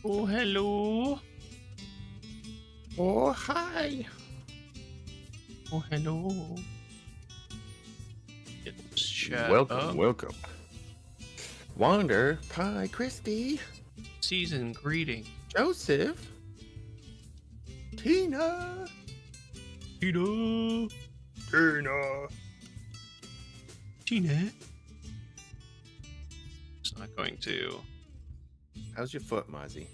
Oh, hello. Oh, hi. Oh, hello. Get this chat Welcome, up. welcome. Wander, Pie, Christy, Season greeting. Joseph, Tina, Tina. Tina. Tina. It's not going to. How's your foot, Mozzie?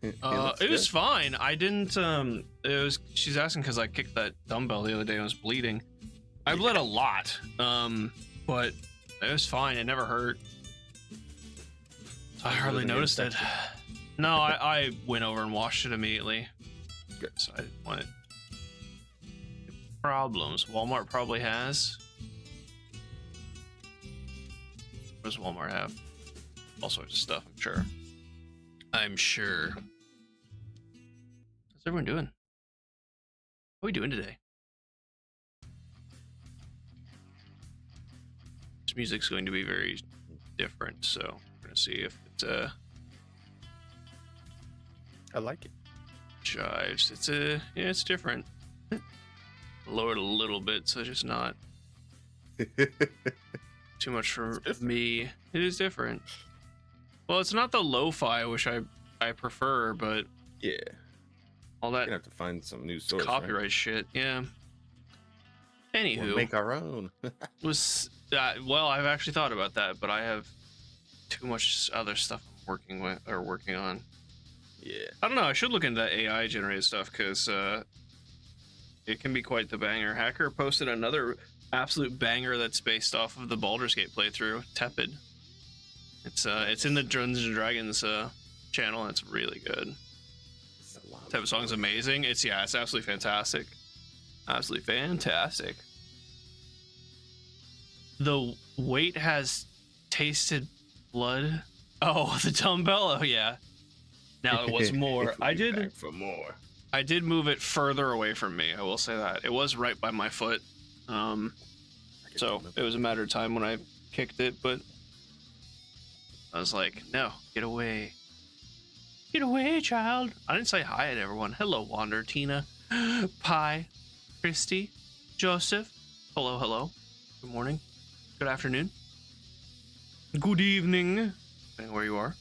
It was fine. I didn't, she's asking because I kicked that dumbbell the other day and I was bleeding. I bled a lot, but it was fine. It never hurt. I hardly noticed it. No, I went over and washed it immediately. Good. So I didn't want it. Problems. Walmart probably has. What does Walmart have? All sorts of stuff, I'm sure. I'm sure. How's everyone doing? How are we doing today? This music's going to be very different, so we're gonna see if it I like it. jives. It's different. Lower it a little bit, so just not too much for me. It is different. Well, it's not the lo-fi, which I prefer, but Yeah. all We're that gonna have to find some new source. copyright right? shit. Yeah. We'll Anywho, make our own. was well, I've actually thought about that, but I have too much other stuff I'm working on. Yeah. I don't know. I should look into that AI generated stuff because it can be quite the banger. Hacker posted another absolute banger that's based off of the Baldur's Gate playthrough, Tepid. It's in the Dungeons and Dragons channel. And it's really good. It's a lot Type of song's amazing. It's absolutely fantastic. Absolutely fantastic. The weight has tasted blood. Oh, the dumbbell. Oh yeah. Now it was more. I did. Back for more. I did move it further away from me. I will say that it was right by my foot. So it was a matter of time when I kicked it, but I was like, no, get away. Get away, child. I didn't say hi to everyone. Hello, Wander, Tina, Pie, Christy, Joseph. Hello, hello. Good morning. Good afternoon. Good evening. Depending where you are.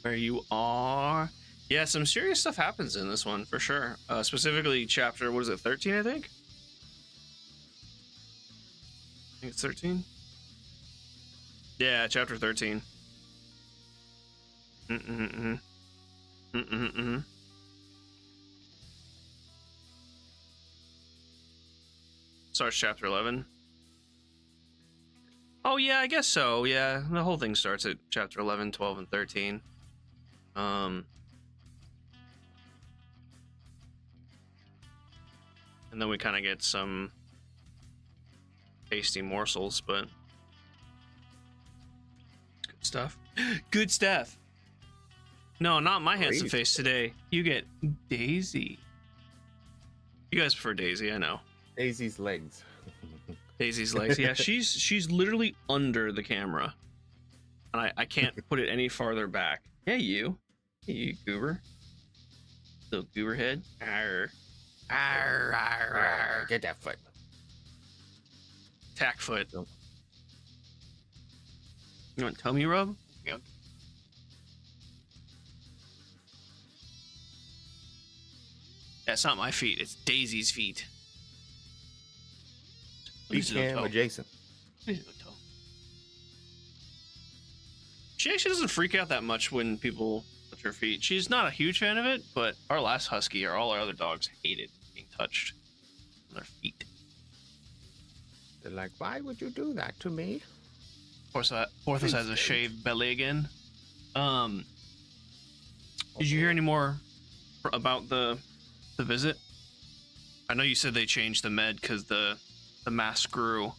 Where you are. Yeah, some serious stuff happens in this one, for sure. Specifically, chapter, what is it, 13, I think? I think it's 13? Yeah, chapter 13. Starts chapter 11. Oh, yeah, I guess so. Yeah, the whole thing starts at chapter 11, 12, and 13. And then we kind of get some tasty morsels, but good stuff. Good stuff. No, not my handsome face today. You get Daisy. You guys prefer Daisy, I know. Daisy's legs. Daisy's legs. Yeah, she's literally under the camera, and I can't put it any farther back. Yeah, you goober, little goober head. Arr. Arr, arr, arr. Get that foot. Tack foot. You want tummy rub? Yep. That's not my feet. It's Daisy's feet. Beach cam adjacent. She actually doesn't freak out that much when people touch her feet. She's not a huge fan of it, but our last husky or all our other dogs hated being touched on their feet. They're like, why would you do that to me? Porthos has a shaved belly again. Did you hear any more about the visit? I know you said they changed the med because the mask grew.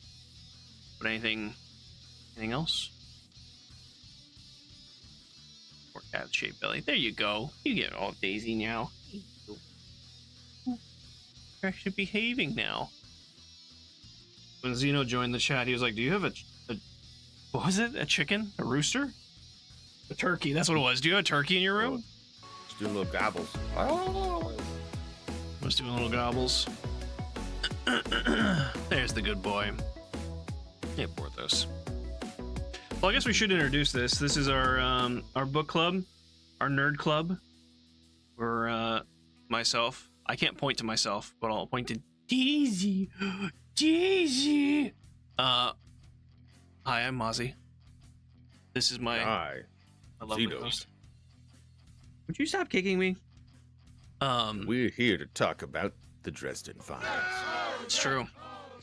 But anything else? Poor cat shaved belly. There you go. You get all Daisy now. You're actually behaving now. When Zeno joined the chat, he was like, "Do you have a what was it? A chicken? A rooster?" A turkey. That's what it was. Do you have a turkey in your room? Just doing little gobbles. Oh. I was doing little gobbles. There's the good boy. Hey, Porthos. Well, I guess we should introduce this. This is our book club, our nerd club. Where myself, I can't point to myself, but I'll point to Daisy. Daisy. Hi, I'm Mozzie. This is my lovely host. Would you stop kicking me? We're here to talk about the Dresden Files. It's true.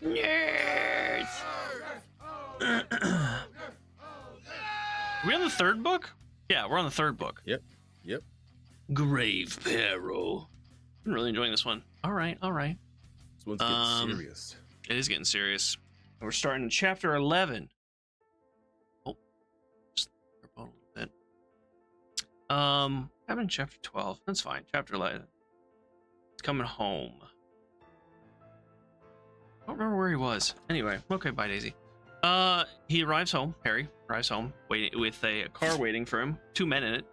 Nerds. Are we on the third book? Yeah, we're on the third book. Yep. Grave Peril. I'm really enjoying this one. All right. This one's getting serious. It is getting serious. We're starting in chapter 11. Oh, just a little bit. I'm in chapter 12. That's fine. Chapter 11. It's coming home. I don't remember where he was. Anyway, okay, bye, Daisy. He arrives home. Harry arrives home, waiting with a car waiting for him. 2 men in it.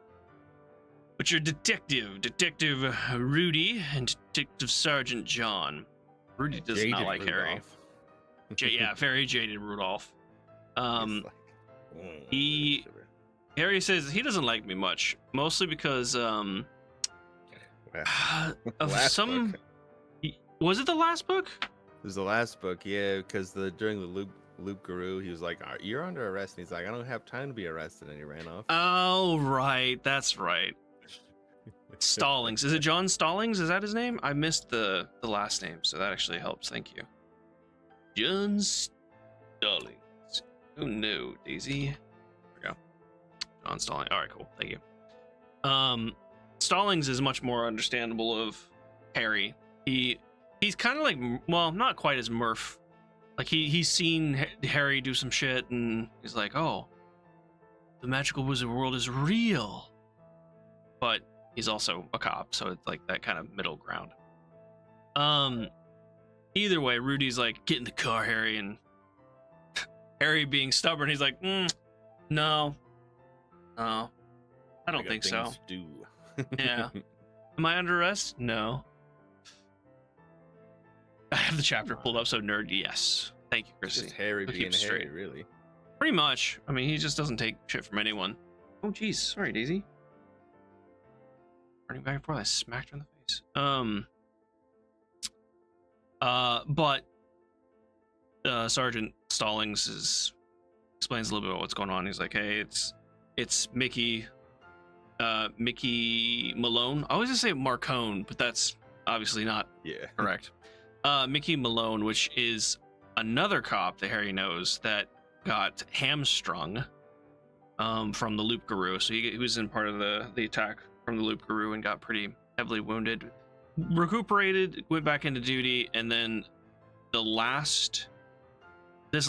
But your Detective Rudy and Detective Sergeant John. Rudy does Jaded not like Rudolph. Harry. Yeah, very jaded Rudolph. He's like, Harry says he doesn't like me much, mostly because of last some. book. Was it the last book? It was the last book, yeah, because during the Luke Guru, he was like, "You're under arrest," and he's like, "I don't have time to be arrested," and he ran off. Oh, right, that's right. Stallings. Is it John Stallings? Is that his name? I missed the last name, so that actually helps. Thank you. John Stallings. Oh no, Daisy. There we go. John Stallings. All right, cool. Thank you. Stallings is much more understandable of Harry. He's kind of like, well, not quite as Murph. Like he's seen Harry do some shit, and he's like, oh, the magical wizard world is real. But he's also a cop, so it's like that kind of middle ground. Either way, Rudy's like, get in the car, Harry, and Harry being stubborn, he's like, no, I don't think so. Yeah. Am I under arrest? No. I have the chapter pulled up, so nerd, yes. Thank you, Chrissy. Just Harry We'll being keep it straight. Harry, really. Pretty much. I mean, he just doesn't take shit from anyone. Oh, jeez. Sorry, Daisy. Running back and forth, I smacked her in the face. But Sergeant Stallings explains a little bit about what's going on. He's like, hey, it's Mickey Malone. I always say Marcone, but that's obviously not correct. Mickey Malone, which is another cop that Harry knows that got hamstrung from the Loop Guru. So he was in part of the attack from the Loop Guru and got pretty heavily wounded. Recuperated, went back into duty, and then this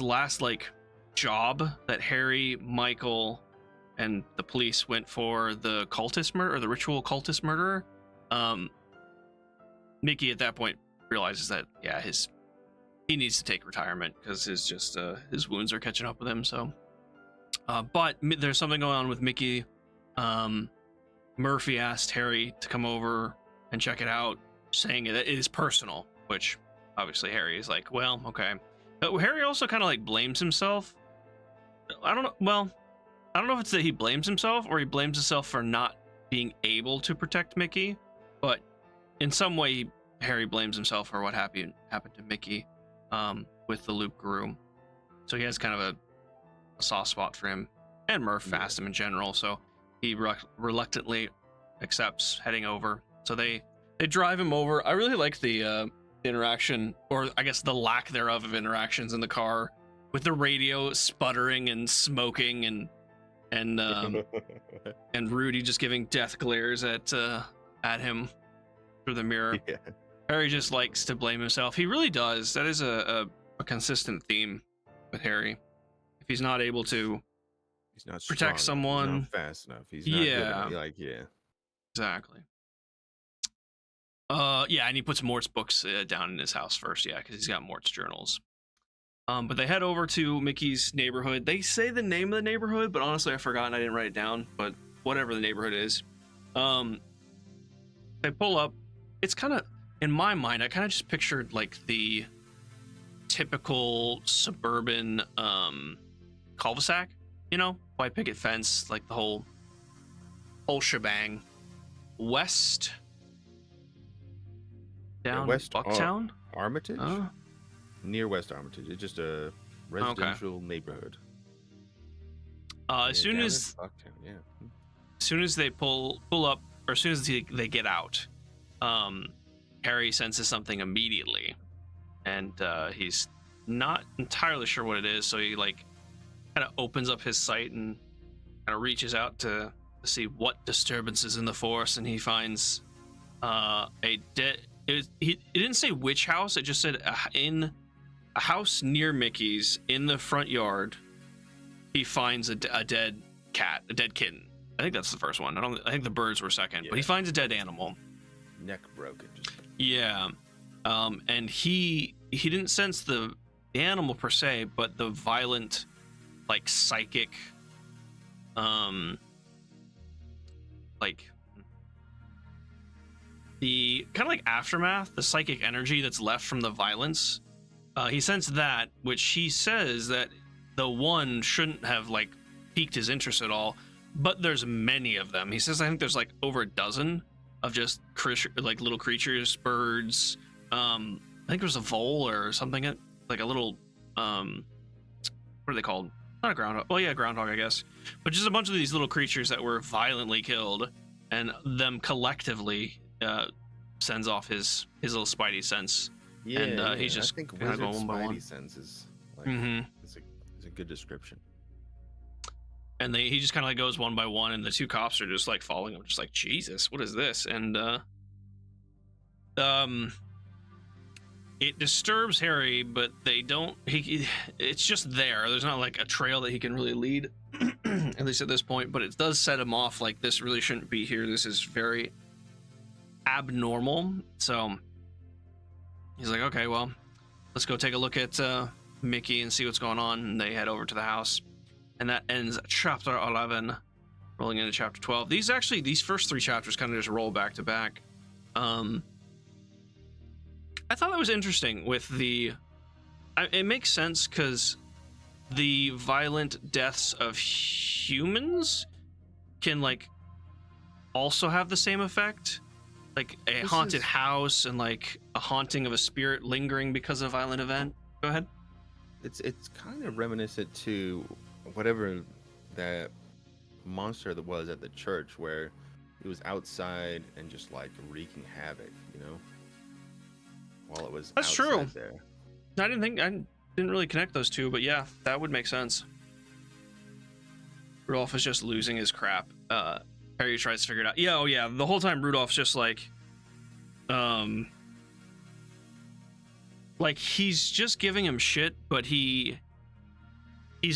last like job that Harry, Michael, and the police went for, the cultist murder, or the ritual cultist murderer. Mickey at that point realizes that he needs to take retirement because his wounds are catching up with him. So, but there's something going on with Mickey. Murphy asked Harry to come over and check it out, saying that it is personal, which obviously Harry is like, well, okay. But Harry also kind of like blames himself. I don't know. Well, I don't know if it's that he blames himself or he blames himself for not being able to protect Mickey, but in some way, Harry blames himself for what happened to Mickey with the Loop Guru. So he has kind of a soft spot for him, and Murph asked him in general, so he reluctantly accepts heading over. So they drive him over. I really like the interaction, or I guess the lack thereof of interactions in the car, with the radio sputtering and smoking, and Rudy just giving death glares at him through the mirror. Yeah. Harry just likes to blame himself. He really does. That is a consistent theme with Harry. If he's not able to protect someone, he's not fast enough. He's not good. Exactly. And he puts Mort's books down in his house first, because he's got Mort's journals. But they head over to Mickey's neighborhood. They say the name of the neighborhood, but honestly, I've forgotten. I didn't write it down. But whatever the neighborhood is, they pull up. It's kind of, in my mind, I kind of just pictured like the typical suburban cul-de-sac, you know, white picket fence, like the whole shebang. West down West Bucktown, Armitage, near West Armitage. It's just a residential neighborhood. As soon as Bucktown, yeah. as soon as they pull up, or as soon as they get out, Harry senses something immediately, and he's not entirely sure what it is. So he like kind of opens up his sight and kind of reaches out to see what disturbance is in the forest, and he finds a dead. It didn't say which house. It just said in a house near Mickey's in the front yard. He finds a dead cat, a dead kitten. I think that's the first one. I think the birds were second, but he finds a dead animal. Neck broken. Yeah. And he didn't sense the animal per se, but the violent, like psychic, like the kind of like aftermath, the psychic energy that's left from the violence. He sensed that, which he says that the one shouldn't have like piqued his interest at all, but there's many of them. He says I think there's like over a dozen of just like little creatures, birds. I think there's a vole or something, like a little what are they called? Not a groundhog. Well, yeah, groundhog, I guess. But just a bunch of these little creatures that were violently killed, and them collectively sends off his little spidey sense. Yeah, and he's I just think kind of wizard going one by one. spidey sense is like it's a good description. And he just kind of like goes one by one, and the two cops are just like following him, just like, Jesus, what is this? And it disturbs Harry, but they don't. It's just there. There's not like a trail that he can really lead, at least at this point. But it does set him off. Like, this really shouldn't be here. This is very abnormal. So he's like, okay, well, let's go take a look at Mickey and see what's going on. And they head over to the house, and that ends chapter 11, rolling into chapter 12. These first three chapters kind of just roll back to back. I thought that was interesting with the. It makes sense because the violent deaths of humans can like also have the same effect, like a haunted house and like a haunting of a spirit lingering because of a violent event. Go ahead. It's kind of reminiscent to whatever that monster that was at the church, where it was outside and just like wreaking havoc, you know. While it was that's true. There. I didn't really connect those two, but yeah, that would make sense. Rudolph is just losing his crap. Harry tries to figure it out. Yeah, oh yeah, the whole time Rudolph's just like he's just giving him shit, but he's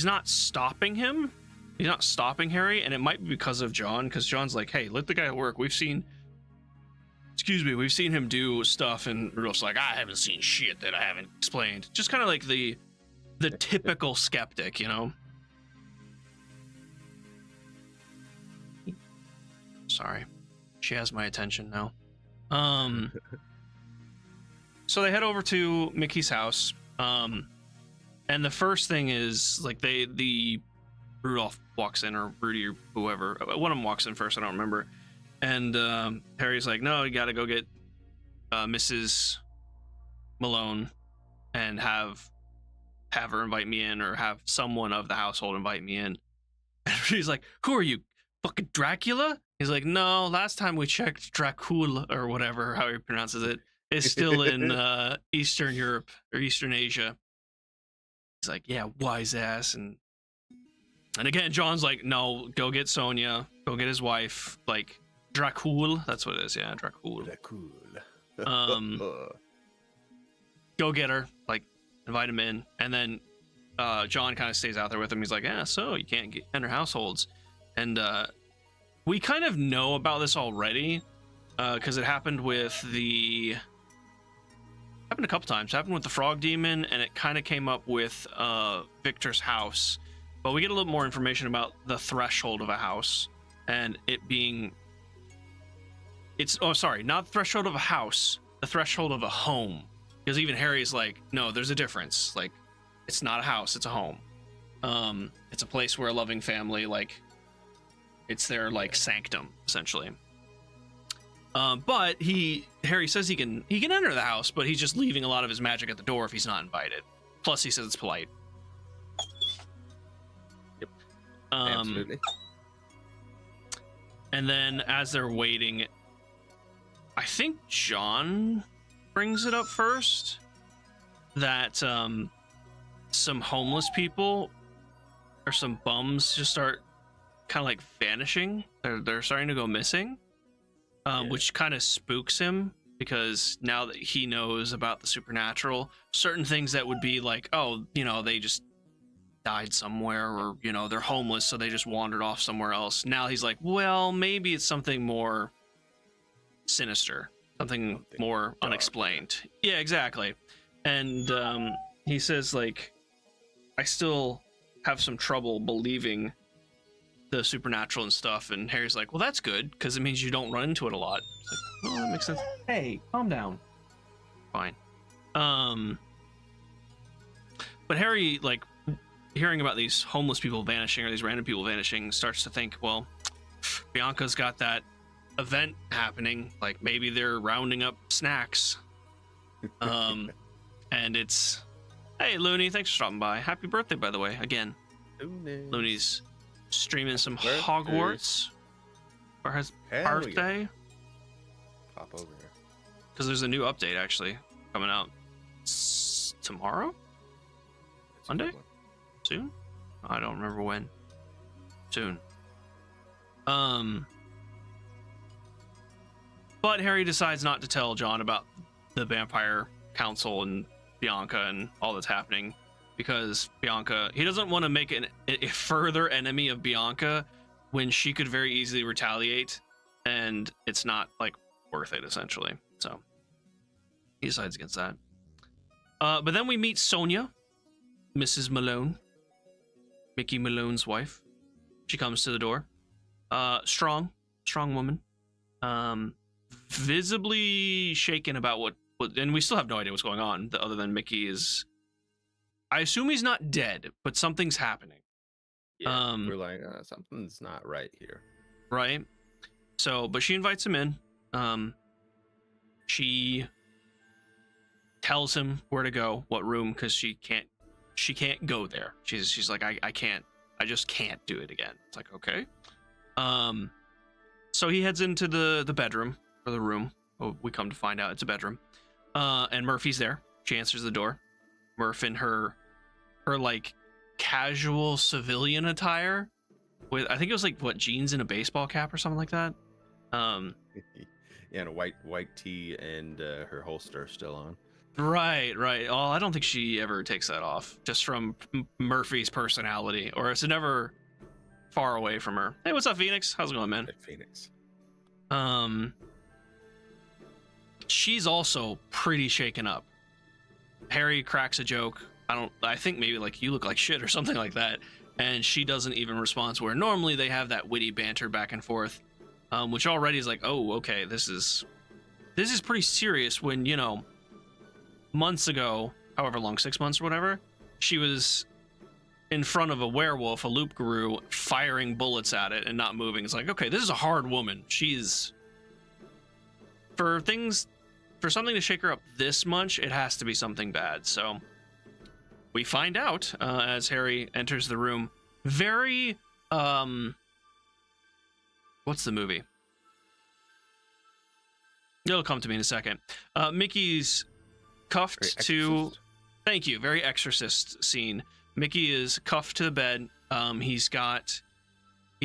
not stopping him. He's not stopping Harry, and it might be because of John, because John's like, hey, let the guy work. We've seen him do stuff, and Rudolph's like, I haven't seen shit that I haven't explained. Just kind of like the typical skeptic, you know? Sorry. She has my attention now. So they head over to Mickey's house, and the first thing is, like, the Rudolph walks in, or Rudy, or whoever. One of them walks in first, I don't remember. And Harry's like, no, you gotta go get Mrs. Malone and have her invite me in, or have someone of the household invite me in. And Rudy's like, who are you, fucking Dracula? He's like, no, last time we checked, Dracula, or whatever, how he pronounces it, is still in Eastern Europe, or Eastern Asia. He's like, yeah, wise ass. And again, John's like, no, go get Sonia, go get his wife, like, Dracul, that's what it is, yeah, Dracul. Go get her, like, invite him in. And then John kind of stays out there with him. He's like, yeah, so you can't enter households. And we kind of know about this already, because it happened with the happened a couple times. It happened with the frog demon, and it kind of came up with Victor's house. But we get a little more information about the threshold of a house, and it being... not the threshold of a house, the threshold of a home. Because even Harry's like, no, there's a difference. Like, it's not a house, it's a home. It's a place where a loving family, like, it's their, like, sanctum, essentially. But Harry says he can enter the house, but he's just leaving a lot of his magic at the door if he's not invited. Plus, he says it's polite. Yep. Absolutely. And then as they're waiting, I think John brings it up first that some homeless people or some bums just start kind of like vanishing. They're starting to go missing, which kind of spooks him, because now that he knows about the supernatural, certain things that would be like, oh, you know, they just died somewhere, or, you know, they're homeless, so they just wandered off somewhere else. Now he's like, well, maybe it's something more sinister, something more dark, unexplained. Yeah, exactly. And he says, like, I still have some trouble believing the supernatural and stuff. And Harry's like, well, that's good, because it means you don't run into it a lot. It's like, oh, that makes sense. Hey, calm down. Fine. But Harry, like, hearing about these homeless people vanishing, or these random people vanishing, starts to think, well, Bianca's got that event happening, like maybe they're rounding up snacks. And it's, hey, Looney, thanks for stopping by. Happy birthday, by the way, again. Looney's streaming some Hogwarts for his birthday. Pop over here. Because there's a new update actually coming out tomorrow? Monday? Soon? I don't remember when. Soon. But Harry decides not to tell John about the vampire council and Bianca and all that's happening, because Bianca, he doesn't want to make a further enemy of Bianca when she could very easily retaliate, and it's not like worth it, essentially. So he decides against that. But then we meet Sonia, Mrs. Malone, Mickey Malone's wife. She comes to the door. Strong woman. Visibly shaken about what, and we still have no idea what's going on, other than Mickey is, I assume he's not dead, but something's happening. Yeah, we're like, something's not right here. Right? So, but she invites him in. She tells him where to go, what room, because she can't go there. She's like, I just can't do it again. It's like, okay. So he heads into the bedroom, or the room. Oh, we come to find out it's a bedroom. And Murphy's there. She answers the door. Murph in her like casual civilian attire with, I think it was like, what, jeans and a baseball cap or something like that. Yeah, and a white tee, and her holster still on. Right. Oh, I don't think she ever takes that off, just from Murphy's personality, or it's never far away from her. Hey, what's up, Phoenix? How's it going, man? Hey, Phoenix. She's also pretty shaken up. Harry cracks a joke. I think maybe like, you look like shit or something like that. And she doesn't even respond, where normally they have that witty banter back and forth, which already is like, oh, okay, this is pretty serious, when, you know, months ago, however long, 6 months or whatever, she was in front of a werewolf, a loop guru, firing bullets at it and not moving. It's like, okay, this is a hard woman. She's, for something to shake her up this much, it has to be something bad. So we find out as Harry enters the room. Very, what's the movie? It'll come to me in a second. Mickey's cuffed to, thank you, very Exorcist scene. Mickey is cuffed to the bed. He's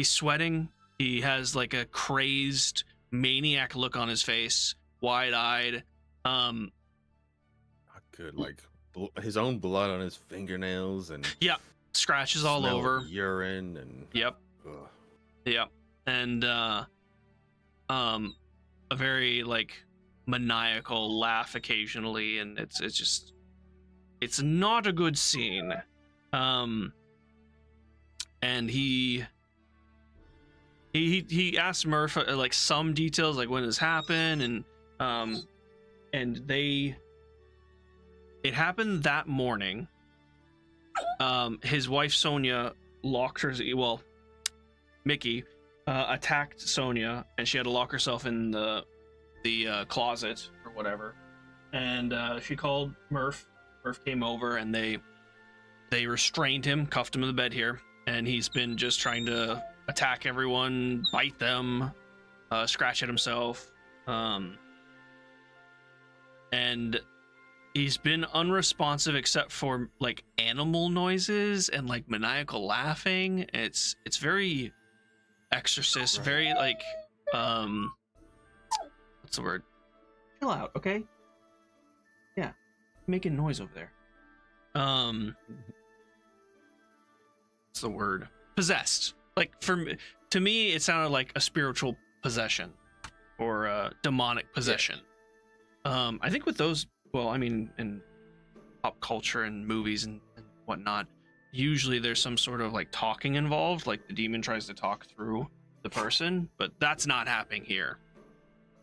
sweating. He has like a crazed maniac look on his face, wide-eyed. Not good, like his own blood on his fingernails, and scratches all over, urine, and and a very like maniacal laugh occasionally, and it's not a good scene. And he asked Murph like some details, like when this happened, and it happened that morning. His wife Sonia locked her, well, Mickey attacked Sonia, and she had to lock herself in the closet or whatever, and she called Murph. Murph came over, and they restrained him, cuffed him to the bed here, and he's been just trying to attack everyone, bite them, scratch at himself, and he's been unresponsive except for like animal noises and like maniacal laughing. It's very Exorcist, very like what's the word? Chill out, okay? Yeah, making noise over there. What's the word? Possessed. Like to me, it sounded like a spiritual possession or a demonic possession. Yeah. I think with those, well, I mean, in pop culture and movies and whatnot, usually there's some sort of like talking involved, like the demon tries to talk through the person, but that's not happening here.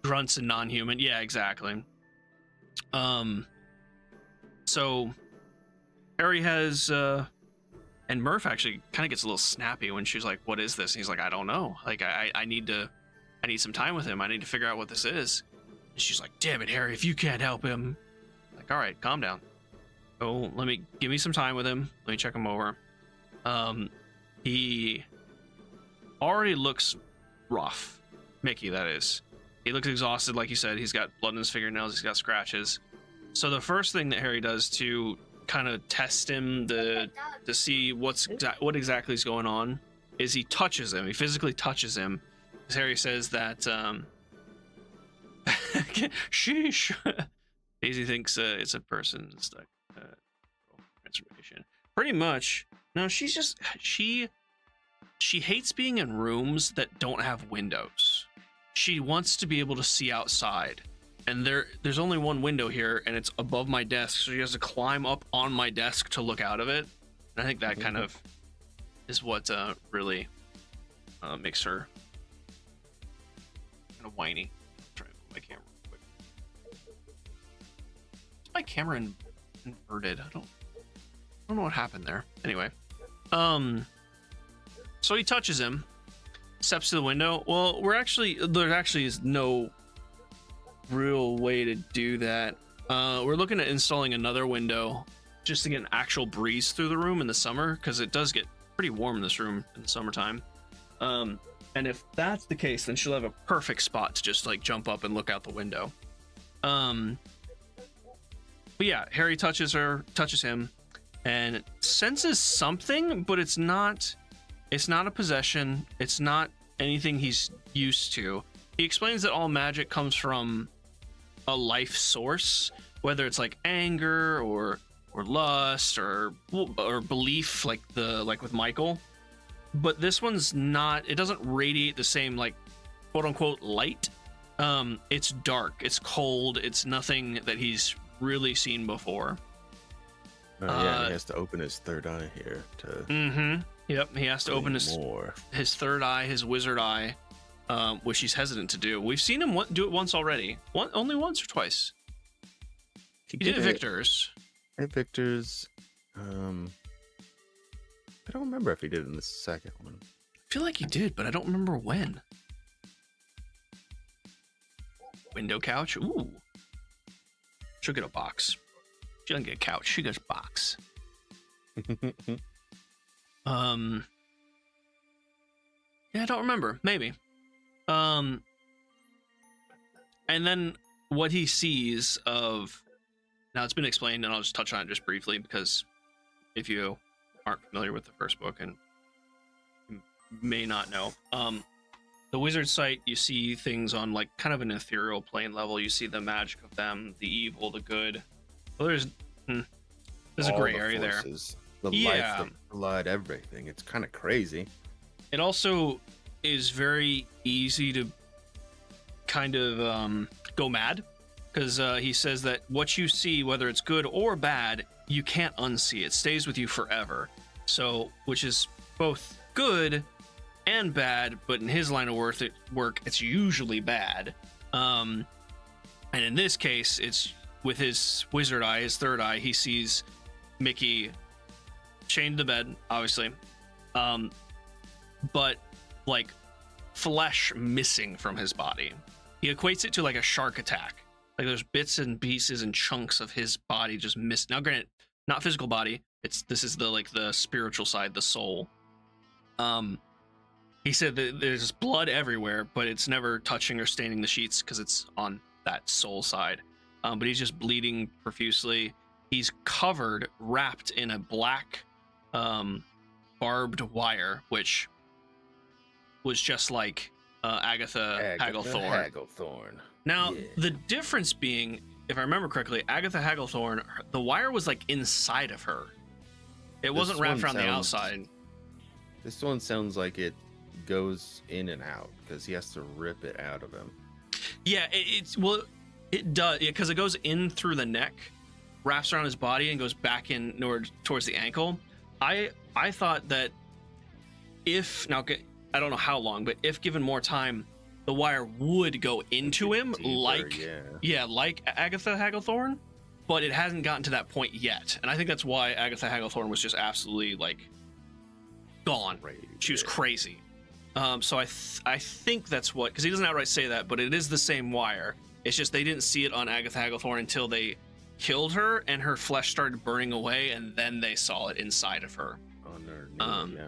Grunts and non-human, yeah, exactly. So Harry has and Murph actually kind of gets a little snappy when she's like, "What is this?" And he's like, "I don't know. Like, I need some time with him. I need to figure out what this is." And she's like, "Damn it, Harry! If you can't help him," like, all right, calm down. Oh, give me some time with him. Let me check him over. He already looks rough. Mickey, that is. He looks exhausted, like you said. He's got blood in his fingernails. He's got scratches. So the first thing that Harry does to kind of test him to see what exactly is going on is he touches him. He physically touches him. As Harry says that sheesh. Daisy thinks it's a person's like transformation. Pretty much. No, she hates being in rooms that don't have windows. She wants to be able to see outside. And there's only one window here, and it's above my desk, so she has to climb up on my desk to look out of it. And I think that kind of is what really makes her kind of whiny. Try to move my camera real quick. Is my camera inverted? I don't know what happened there. Anyway, so he touches him, steps to the window. Well, there actually is no real way to do that. We're looking at installing another window just to get an actual breeze through the room in the summer, because it does get pretty warm in this room in the summertime. And if that's the case, then she'll have a perfect spot to just like jump up and look out the window. But yeah, Harry touches him and senses something, but it's not a possession. It's not anything he's used to. He explains that all magic comes from a life source, whether it's like anger or lust or belief, like with Michael. But this one's not. It doesn't radiate the same like quote unquote light. It's dark. It's cold. It's nothing that he's really seen before. Yeah, he has to open his third eye here to. Mm-hmm. Yep, he has to open his third eye, his wizard eye. Which he's hesitant to do. We've seen him do it once already. Only once or twice. He did it at Victor's. At Victor's. I don't remember if he did it in the second one. I feel like he did, but I don't remember when. Window couch. Ooh. She'll get a box. She doesn't get a couch. She gets a box. Yeah, I don't remember. Maybe. And then what he sees of, now it's been explained, and I'll just touch on it just briefly, because if you aren't familiar with the first book and you may not know, the wizard site, you see things on like kind of an ethereal plane level. You see the magic of them, the evil, the good. Well, there's a gray area there. The life, the blood, everything. It's kind of crazy. It also is very easy to kind of go mad because he says that what you see, whether it's good or bad, you can't unsee. It stays with you forever. So, which is both good and bad, but in his line of work, it's usually bad. And in this case, it's with his wizard eye, his third eye, he sees Mickey chained to the bed, obviously, but like flesh missing from his body. He equates it to like a shark attack. Like there's bits and pieces and chunks of his body just missed. Now, granted, not physical body. This is the spiritual side, the soul. He said that there's blood everywhere, but it's never touching or staining the sheets because it's on that soul side. But he's just bleeding profusely. He's covered, wrapped in a black barbed wire, which was just like Agatha Hagglethorn. Now, the difference being, if I remember correctly, Agatha Hagglethorn, the wire was like inside of her. It wasn't wrapped around the outside. This one sounds like it goes in and out because he has to rip it out of him. Yeah, it does, because it goes in through the neck, wraps around his body, and goes back in towards the ankle. I thought that if, now I don't know how long, but if given more time, the wire would go into him deeper, like Agatha Hagglethorn, but it hasn't gotten to that point yet. And I think that's why Agatha Hagglethorn was just absolutely like gone. She was crazy. So I think that's what, because he doesn't outright say that, but it is the same wire. It's just they didn't see it on Agatha Hagglethorn until they killed her and her flesh started burning away, and then they saw it inside of her. On her knee,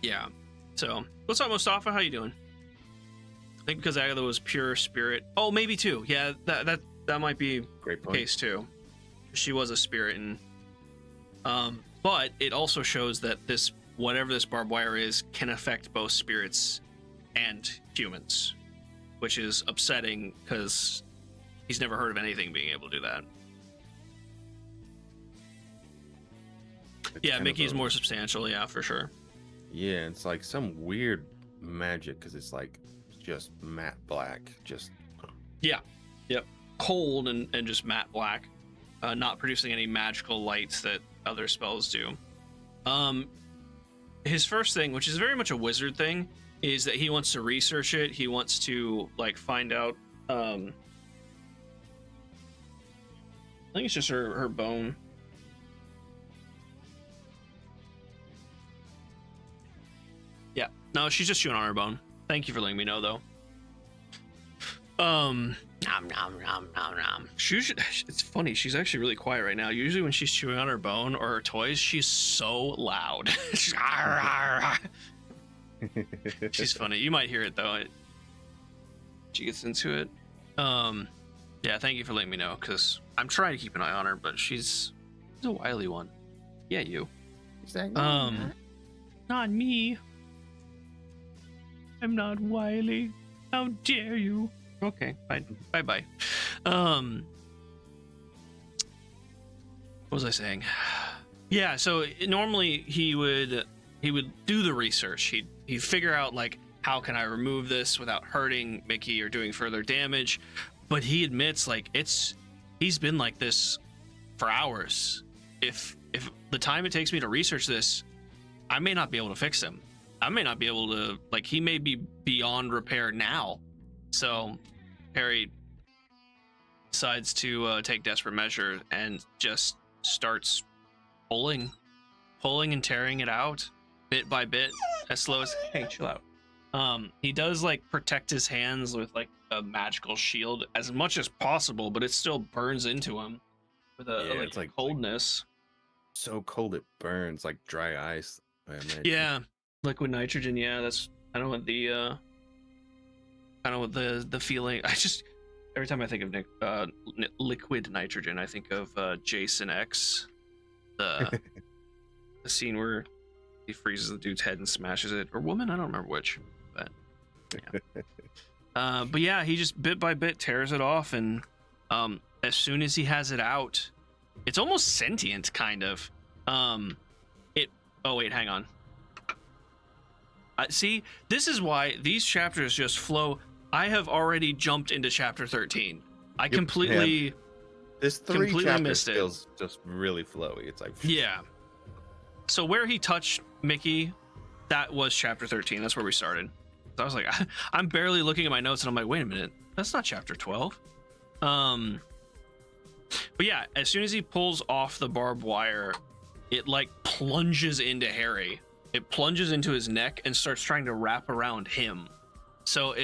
yeah. So what's up, Mustafa? How you doing? I think because Agatha was pure spirit. Oh, maybe too. Yeah, that might be great the case too. She was a spirit, and but it also shows that this, whatever this barbed wire is, can affect both spirits and humans, which is upsetting because he's never heard of anything being able to do that. Yeah, Mickey's more substantial, yeah, for sure. Yeah, it's like some weird magic because it's like just matte black, just cold and just matte black, not producing any magical lights that other spells do. His first thing, which is very much a wizard thing, is that he wants to research it. He wants to like find out. I think it's just her bone. Yeah, no, she's just chewing on her bone. Thank you for letting me know, though. Nom nom nom nom nom. It's funny. She's actually really quiet right now. Usually, when she's chewing on her bone or her toys, she's so loud. She's funny. You might hear it though. She gets into it. Yeah. Thank you for letting me know, because I'm trying to keep an eye on her, but she's a wily one. Yeah, you. Not me. I'm not wily. How dare you? Okay, fine. Bye. What was I saying? Yeah, so normally he would do the research. He'd figure out like, how can I remove this without hurting Mickey or doing further damage? But he admits like he's been like this for hours. If the time it takes me to research this, I may not be able to fix him. I may not be able to, like, he may be beyond repair now. So Harry decides to take desperate measure and just starts pulling and tearing it out bit by bit, as slow as, hey, chill out. He does like protect his hands with like a magical shield as much as possible, but it still burns into him with it's like coldness. So cold it burns like dry ice, I imagine. Yeah, liquid nitrogen. Yeah, that's kind of what the feeling. I just, every time I think of liquid nitrogen, I think of Jason X, the scene where he freezes the dude's head and smashes it, or woman, I don't remember which, but yeah. But yeah, he just bit by bit tears it off, and as soon as he has it out, it's almost sentient, kind of. Oh wait, hang on. See, this is why these chapters just flow. I have already jumped into chapter 13. I completely This 3 completely chapters missed it. feels just really flowy. It's like Yeah. So where he touched Mickey, that was chapter 13. That's where we started. So I was like, I'm barely looking at my notes, and I'm like, wait a minute, that's not chapter 12. But yeah, as soon as he pulls off the barbed wire, it like plunges into Harry. It plunges into his neck and starts trying to wrap around him. So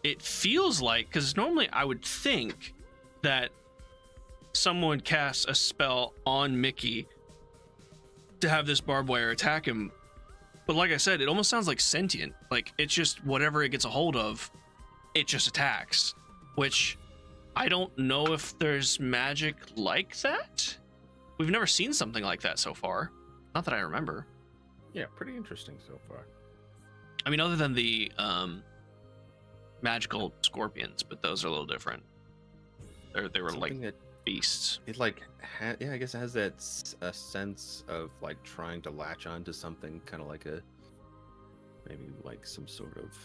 it feels like, because normally I would think that someone casts a spell on Mickey to have this barbed wire attack him, but like I said, it almost sounds like sentient. Like it's just whatever it gets a hold of, it just attacks. Which I don't know if there's magic like that. We've never seen something like that so far, not that I remember. yeah, pretty interesting so far. I mean, other than the magical scorpions, but those are a little different. They were like Something that beasts. it like yeah, I guess it has that a sense of like trying to latch on to something, kind of like a maybe like some sort of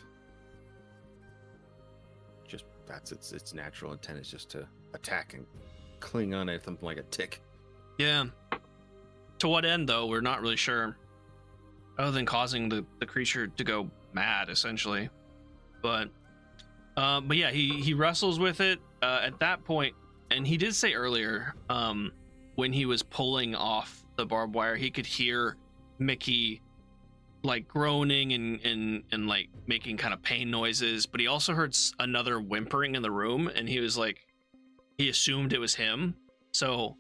just that's its natural intent is just to attack and cling on to something like a tick. Yeah. To what end, though, we're not really sure. Other than causing the creature to go mad, essentially. But yeah, he wrestles with it at that point, and he did say earlier, when he was pulling off the barbed wire, he could hear Mickey like groaning and like making kind of pain noises, but he also heard another whimpering in the room, and he was like, he assumed it was him. So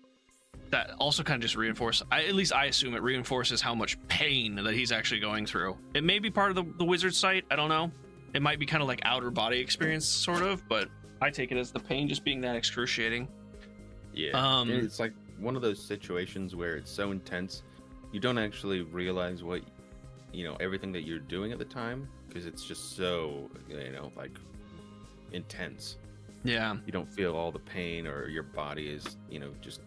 that also kind of just reinforced, at least I assume it reinforces how much pain that he's actually going through. It may be part of the wizard's sight, I don't know. It might be kind of like outer body experience, sort of, but I take it as the pain just being that excruciating. Yeah, it's like one of those situations where it's so intense, you don't actually realize what, everything that you're doing at the time, because it's just so, like intense. Yeah. You don't feel all the pain, or your body is, just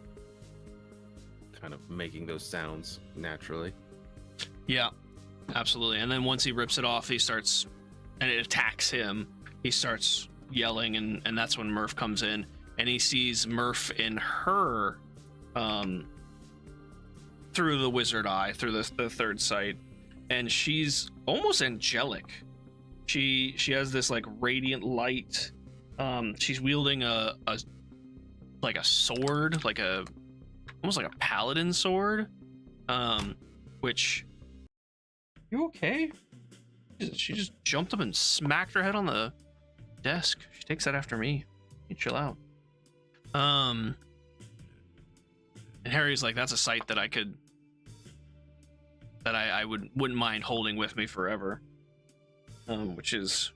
kind of making those sounds naturally. Yeah, absolutely. And then once he rips it off, he starts, and it attacks him, he starts yelling, and that's when Murph comes in, and he sees Murph in her through the wizard eye, through the third sight, and she's almost angelic. She has this like radiant light. She's wielding a sword, like almost like a paladin sword. Which, you okay? She just jumped up and smacked her head on the desk. She takes that after me. You chill out. And Harry's like, that's a sight that I wouldn't mind holding with me forever. Which is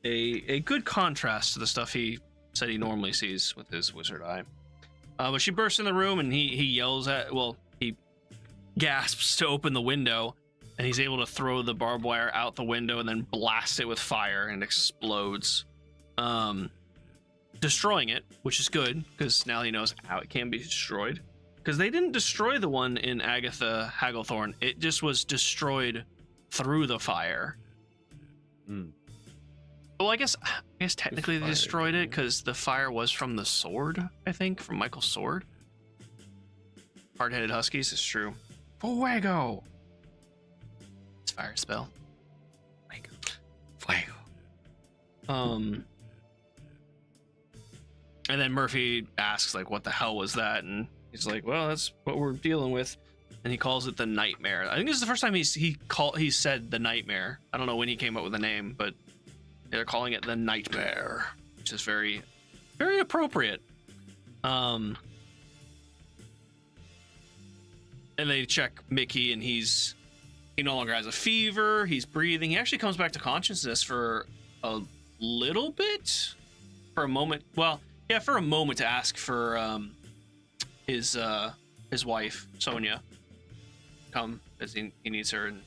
a good contrast to the stuff he said he normally sees with his wizard eye. But she bursts in the room, and he yells he gasps to open the window, and he's able to throw the barbed wire out the window and then blast it with fire, and it explodes, destroying it, which is good because now he knows how it can be destroyed. Because they didn't destroy the one in Agatha Hagglethorne; it just was destroyed through the fire. Well, I guess technically they destroyed it because the fire was from the sword, I think, from Michael's sword. Hard-headed huskies, it's true. Fuego! It's fire spell. Fuego. And then Murphy asks, like, what the hell was that? And he's like, well, that's what we're dealing with. And he calls it the Nightmare. I think this is the first time he said the Nightmare. I don't know when he came up with the name, but they're calling it the Nightmare, which is very, very appropriate. And they check Mickey, and he no longer has a fever. He's breathing. He actually comes back to consciousness for a little bit, for a moment. Well, yeah, for a moment to ask for his wife Sonia come as he needs her, and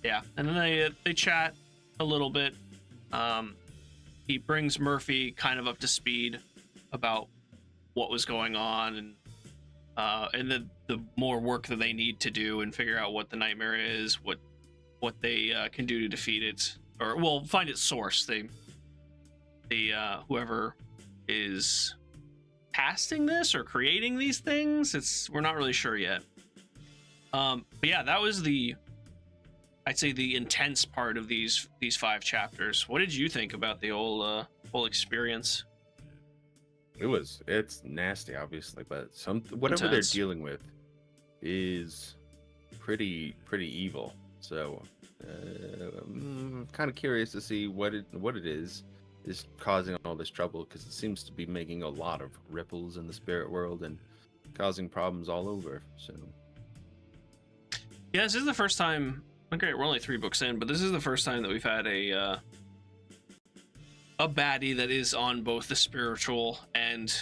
yeah, and then they chat a little bit. He brings Murphy kind of up to speed about what was going on, and the more work that they need to do and figure out what the Nightmare is, what they can do to defeat it, or well, find its source. Whoever is casting this or creating these things, we're not really sure yet. But yeah, that was I'd say the intense part of these 5 chapters. What did you think about the whole experience? It's nasty, obviously, but whatever Intense. they're dealing with is pretty evil. So I'm kind of curious to see what it is causing all this trouble, because it seems to be making a lot of ripples in the spirit world and causing problems all over. So yeah, this is the first time. Great, we're only 3 books in, but this is the first time that we've had a baddie that is on both the spiritual and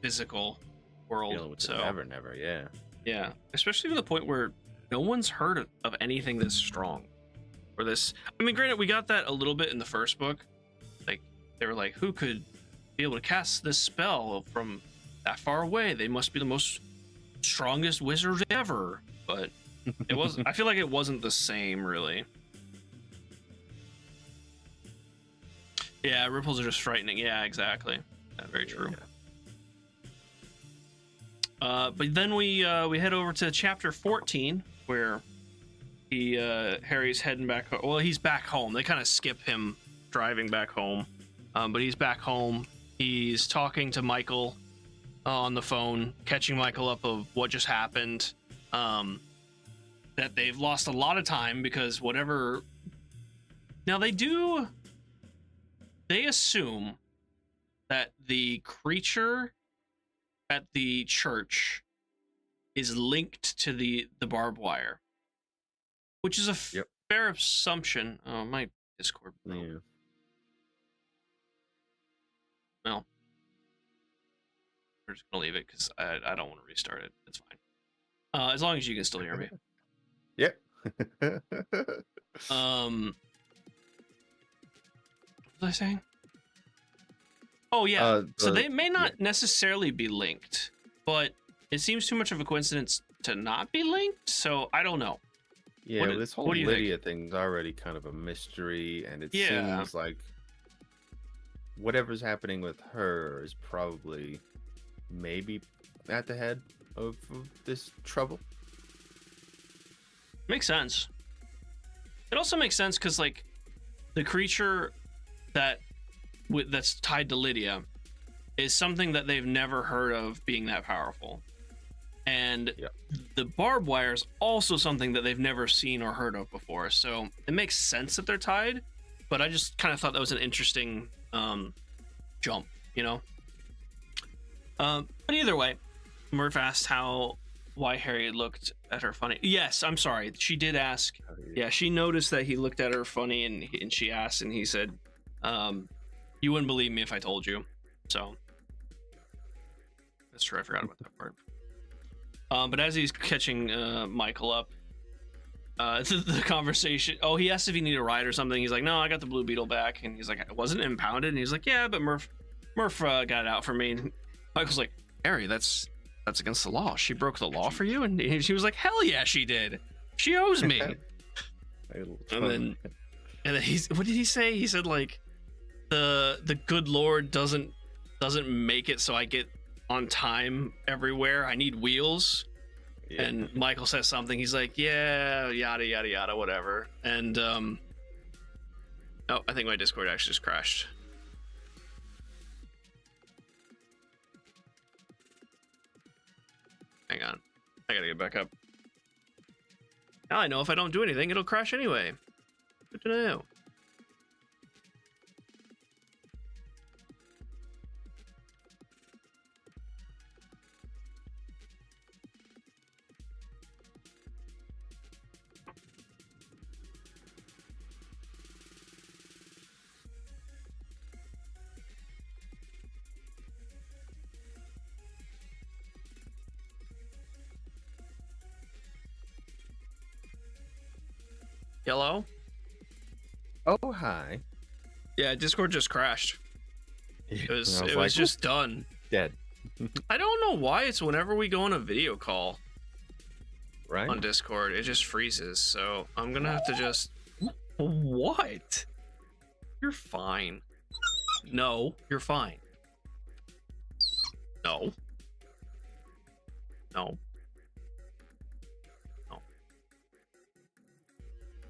physical world. So never, yeah, especially to the point where no one's heard of anything this strong. Or this, I mean, granted, we got that a little bit in the first book. Like, they were like, who could be able to cast this spell from that far away? They must be the most strongest wizard ever. But it wasn't. I feel like it wasn't the same, really. Yeah, ripples are just frightening. Yeah, exactly. Yeah, very true. Yeah. But then we head over to chapter 14, where Harry's heading back. Well, he's back home. They kind of skip him driving back home, but he's back home. He's talking to Michael on the phone, catching Michael up of what just happened. That they've lost a lot of time because whatever. Now they assume that the creature at the church is linked to the barbed wire, which is a fair assumption. Oh, my Discord. Yeah. Well, we're just gonna leave it because I don't want to restart it. It's fine. As long as you can still hear me. Yep. What was I saying? Oh yeah. So they may not necessarily be linked, but it seems too much of a coincidence to not be linked. So I don't know. Yeah, this whole Lydia thing's already kind of a mystery, and it seems like whatever's happening with her is probably maybe at the head of this trouble. Makes sense. It also makes sense because, like, the creature that's tied to Lydia is something that they've never heard of being that powerful. And the barbed wire is also something that they've never seen or heard of before. So it makes sense that they're tied, but I just kind of thought that was an interesting jump, you know? But either way, Murph asked why Harry looked at her funny. Yes, I'm sorry. She did ask. Yeah, she noticed that he looked at her funny, and she asked, and he said, you wouldn't believe me if I told you. So that's true. I forgot about that part. But as he's catching Michael up, the conversation. Oh, he asked if he needed a ride or something. He's like, no, I got the Blue Beetle back. And he's like, it wasn't impounded. And he's like, yeah, but Murph got it out for me. And Michael's like, Harry, that's against the law. She broke the law for you? And she was like, hell yeah, she did. She owes me. and then what did he say? He said, like, the good Lord doesn't make it so I get on time everywhere. I need wheels. Yeah. And Michael says something. He's like, yeah, yada yada yada, whatever. And oh, I think my Discord actually just crashed. Hang on, I gotta get back up. Now I know if I don't do anything, it'll crash anyway. Good to know. Hello? Oh, hi. Yeah, Discord just crashed. It was just done. Dead. I don't know why it's whenever we go on a video call right on Discord, it just freezes. So I'm gonna have to just... What? You're fine. No, you're fine. No. No. No.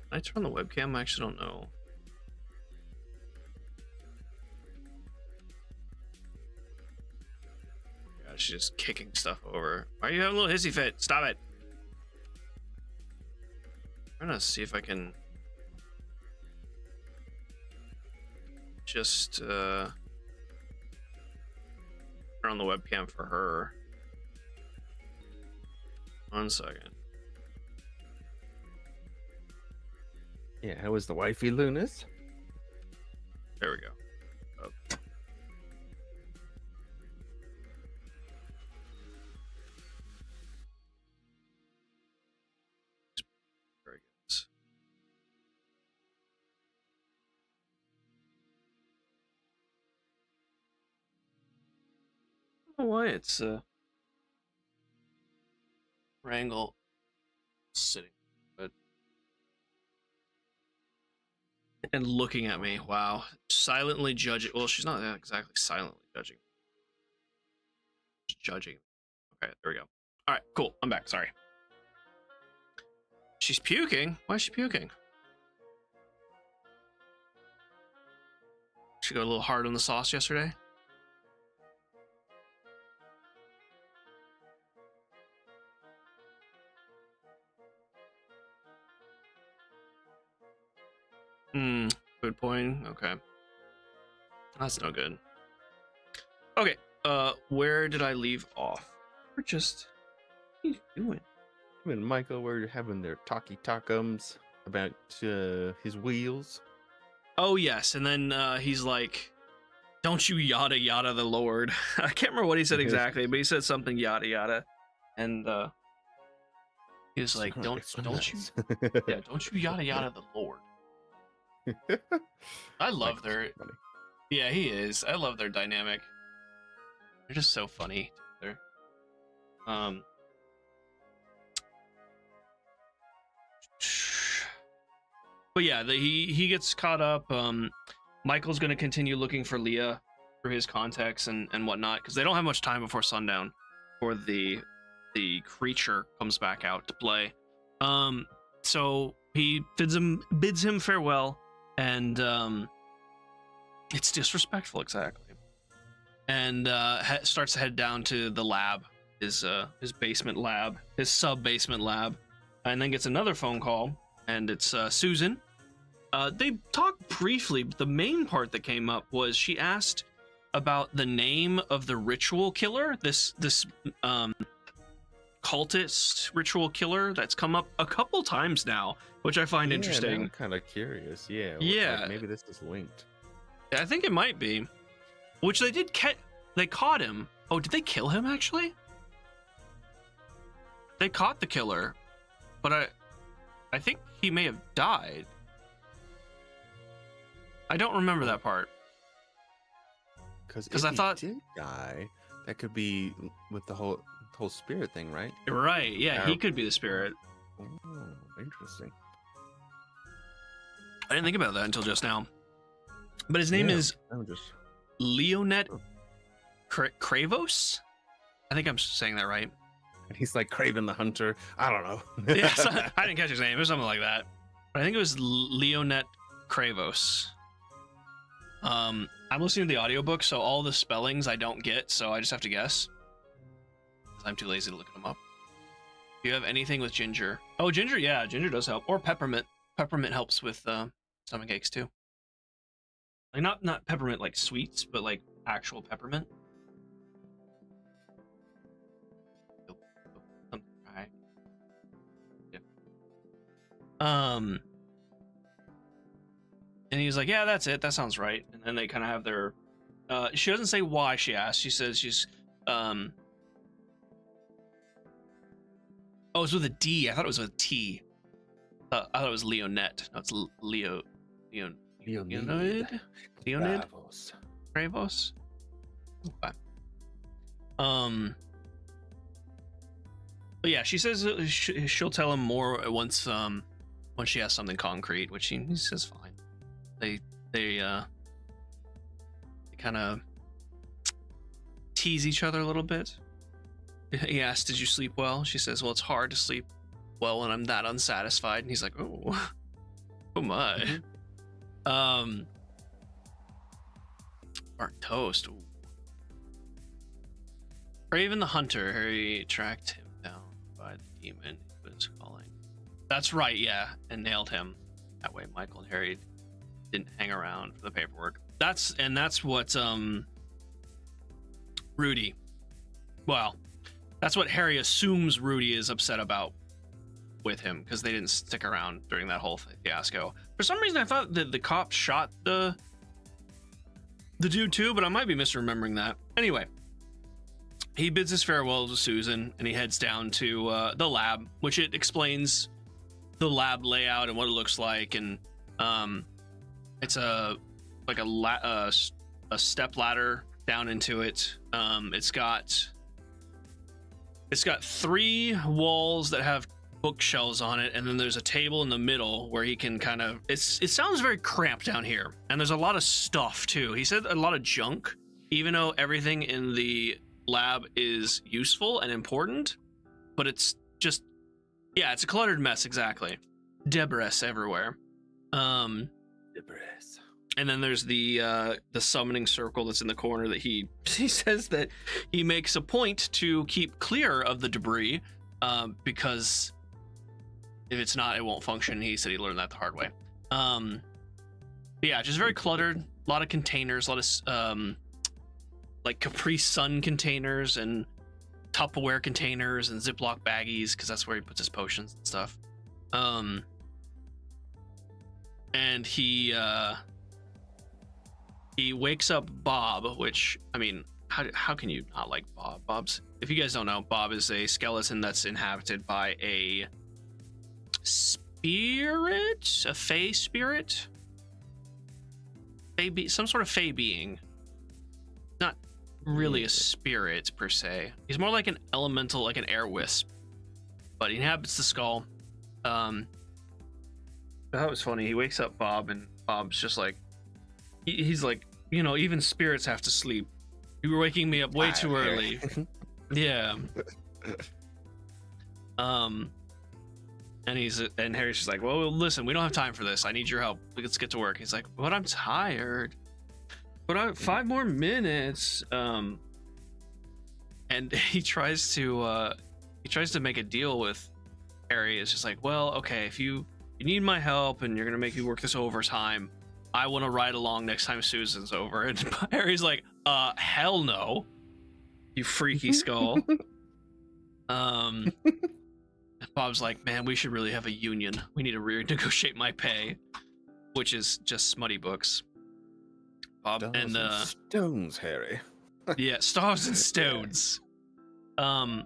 Can I turn on the webcam? I actually don't know. Yeah, she's just kicking stuff over. Why are you having a little hissy fit? Stop it. I'm trying to see if I can just turn on the webcam for her. 1 second. Yeah, how was the wifey, Lunas? There we go. Oh. Very good. I don't know why it's Wrangle sitting, but and looking at me. Wow, silently judging. Well, she's not exactly silently judging. Just judging. Okay, there we go. All right, cool. I'm back. Sorry. She's puking. Why is she puking? She got a little hard on the sauce yesterday. Good point. Okay. That's no good. Okay, where did I leave off? We're just... What are you doing? Him and Michael were having their talkums about his wheels. Oh, yes, and then he's like, don't you yada yada the Lord. I can't remember what he said exactly, but he said something yada yada. And he was like, don't you yeah, don't you yada yada the Lord. I love their funny. Yeah, he is. I love their dynamic. They're just so funny together. But yeah, he gets caught up. Michael's gonna continue looking for Leah for his contacts and whatnot, because they don't have much time before sundown, or the creature comes back out to play. So he bids him farewell, and it's disrespectful, exactly. And starts to head down to the lab, his basement lab, his sub-basement lab, and then gets another phone call, and it's Susan. They talked briefly, but the main part that came up was she asked about the name of the ritual killer, this cultist ritual killer that's come up a couple times now, which I find interesting. I'm kind of curious. Yeah. Yeah. Like maybe this is linked. I think it might be. Which they did they caught him. Oh, did they kill him actually? They caught the killer, but I think he may have died. I don't remember that part. Because I thought he did die, that could be with the whole spirit thing, right? Right, yeah, he could be the spirit. Oh, interesting. I didn't think about that until just now. But his name is Leonet Kravos? I think I'm saying that right. And he's like Craven the Hunter. I don't know. Yeah, I didn't catch his name. It was something like that. But I think it was Leonet Kravos. I'm listening to the audiobook, so all the spellings I don't get, so I just have to guess. I'm too lazy to look them up. Do you have anything with ginger? Oh, ginger, yeah, ginger does help. Or peppermint. Peppermint helps with stomach aches too. Like not peppermint like sweets, but like actual peppermint. Right. Yeah. And he was like, yeah, that's it. That sounds right. And then they kind of have their... she doesn't say why she asked. She says she's... Oh, it's with a D. I thought it was with a T. I thought it was Leonet. No, it's Leonid? Leonid? Bravos? Okay. But yeah, she says she'll tell him more once she has something concrete, which he says fine. they kind of tease each other a little bit. He asks, "Did you sleep well?" She says, "Well, it's hard to sleep well when I'm that unsatisfied." And he's like, "Oh, oh my." Burnt toast. Ooh. Raven the Hunter. Harry tracked him down by the demon he was calling. That's right, yeah, and nailed him. That way, Michael and Harry didn't hang around for the paperwork. That's what Rudy. Well, that's what Harry assumes Rudy is upset about with him, because they didn't stick around during that whole fiasco. For some reason, I thought that the cops shot the dude too, but I might be misremembering that. Anyway, he bids his farewell to Susan, and he heads down to the lab, which it explains the lab layout and what it looks like, and it's a step ladder down into it. It's got 3 walls that have bookshelves on it, and then there's a table in the middle where he can kind of, it sounds very cramped down here, and there's a lot of stuff too. He said a lot of junk, even though everything in the lab is useful and important, but it's just, yeah, it's a cluttered mess. Exactly. Debris everywhere. Debris. And then there's the summoning circle that's in the corner that he says that he makes a point to keep clear of the debris, because if it's not, it won't function. He said he learned that the hard way. But yeah, just very cluttered. A lot of containers, a lot of like Capri Sun containers and Tupperware containers and Ziploc baggies, because that's where he puts his potions and stuff. And he wakes up Bob, which, I mean, how can you not like Bob? If you guys don't know, Bob is a skeleton that's inhabited by a spirit, a fey spirit, some sort of fey being. Not really a spirit per se. He's more like an elemental, like an air wisp, but he inhabits the skull. That was funny. He wakes up Bob, and Bob's just like, he's like, you know, even spirits have to sleep. You were waking me up way too early. Yeah. And Harry's just like, well, listen, we don't have time for this. I need your help. Let's get to work. He's like, but I'm tired. But 5 more minutes. And he tries to make a deal with Harry. It's just like, well, okay, if you need my help and you're gonna make me work this overtime, I want to ride along next time Susan's over. And Harry's like, hell no, you freaky skull. Bob's like, man, we should really have a union. We need to renegotiate my pay, which is just smutty books. Bob and stones, Harry. Yeah, stars and stones. The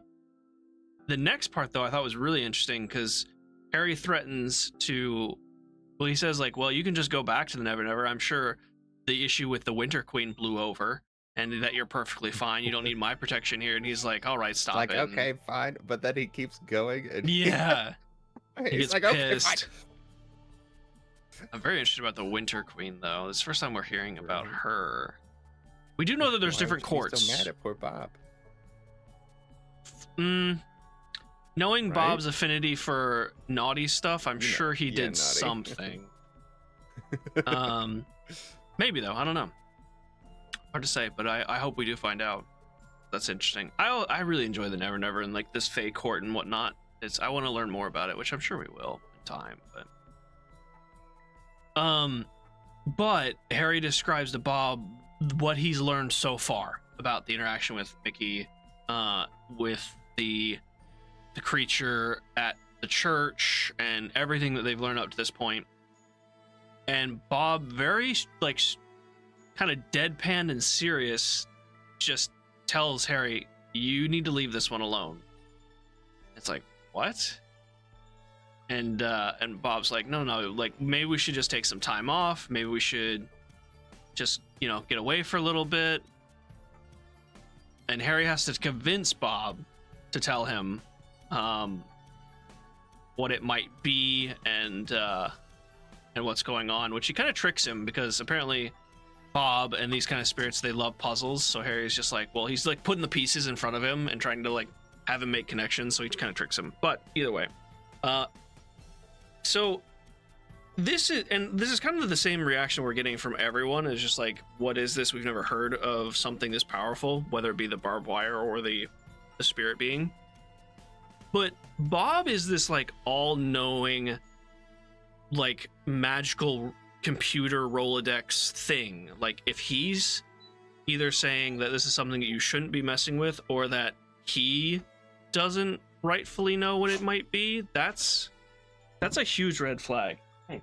next part though I thought was really interesting, because Harry threatens to, well, he says like, well, you can just go back to the Never Never. I'm sure the issue with the Winter Queen blew over, and that you're perfectly fine. You don't need my protection here. And he's like, all right, stop it. Okay, fine. But then he keeps going. And yeah. He gets like, pissed. Okay, I'm very interested about the Winter Queen, though. This is the first time we're hearing about her. We do know that there's different courts. So mad at poor Bob. Knowing right? Bob's affinity for naughty stuff, I'm sure he did something. Maybe, though. I don't know. Hard to say, but I hope we do find out. That's interesting. I really enjoy the Never Never and like this Fey court and whatnot. I want to learn more about it, which I'm sure we will in time. But Harry describes to Bob what he's learned so far about the interaction with Mickey, with the creature at the church, and everything that they've learned up to this point. And Bob, very like kind of deadpan and serious, just tells Harry, you need to leave this one alone. It's like, what? And Bob's like, no, like maybe we should just take some time off. Maybe we should just, get away for a little bit. And Harry has to convince Bob to tell him what it might be, and and what's going on, which he kind of tricks him because apparently Bob and these kind of spirits, they love puzzles. So Harry's just like, well, he's like putting the pieces in front of him and trying to like have him make connections. So he kind of tricks him. But either way, so this is kind of the same reaction we're getting from everyone. Is just like, what is this? We've never heard of something this powerful, whether it be the barbed wire or the spirit being. But Bob is this like all-knowing, like magical computer Rolodex thing. Like if he's either saying that this is something that you shouldn't be messing with, or that he doesn't rightfully know what it might be, that's a huge red flag. Hey.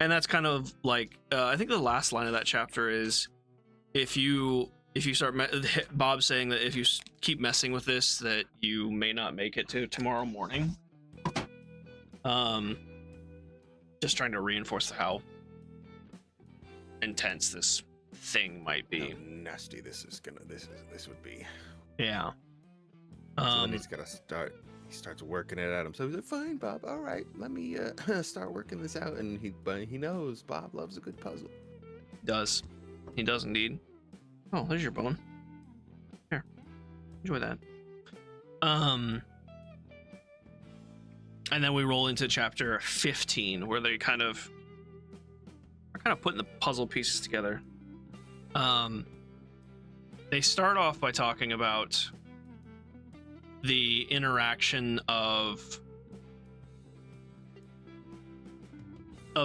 And that's kind of like I think the last line of that chapter is, if you start Bob saying that if you keep messing with this, that you may not make it to tomorrow morning. Just trying to reinforce how intense this thing might be. How nasty this would be. Yeah. So then he's gotta start. He starts working it at him. So he's like, "Fine, Bob. All right, let me start working this out." And he knows Bob loves a good puzzle. He does indeed. Oh, there's your bone. Here, enjoy that. And then we roll into chapter 15, where they are kind of putting the puzzle pieces together. They start off by talking about the interaction of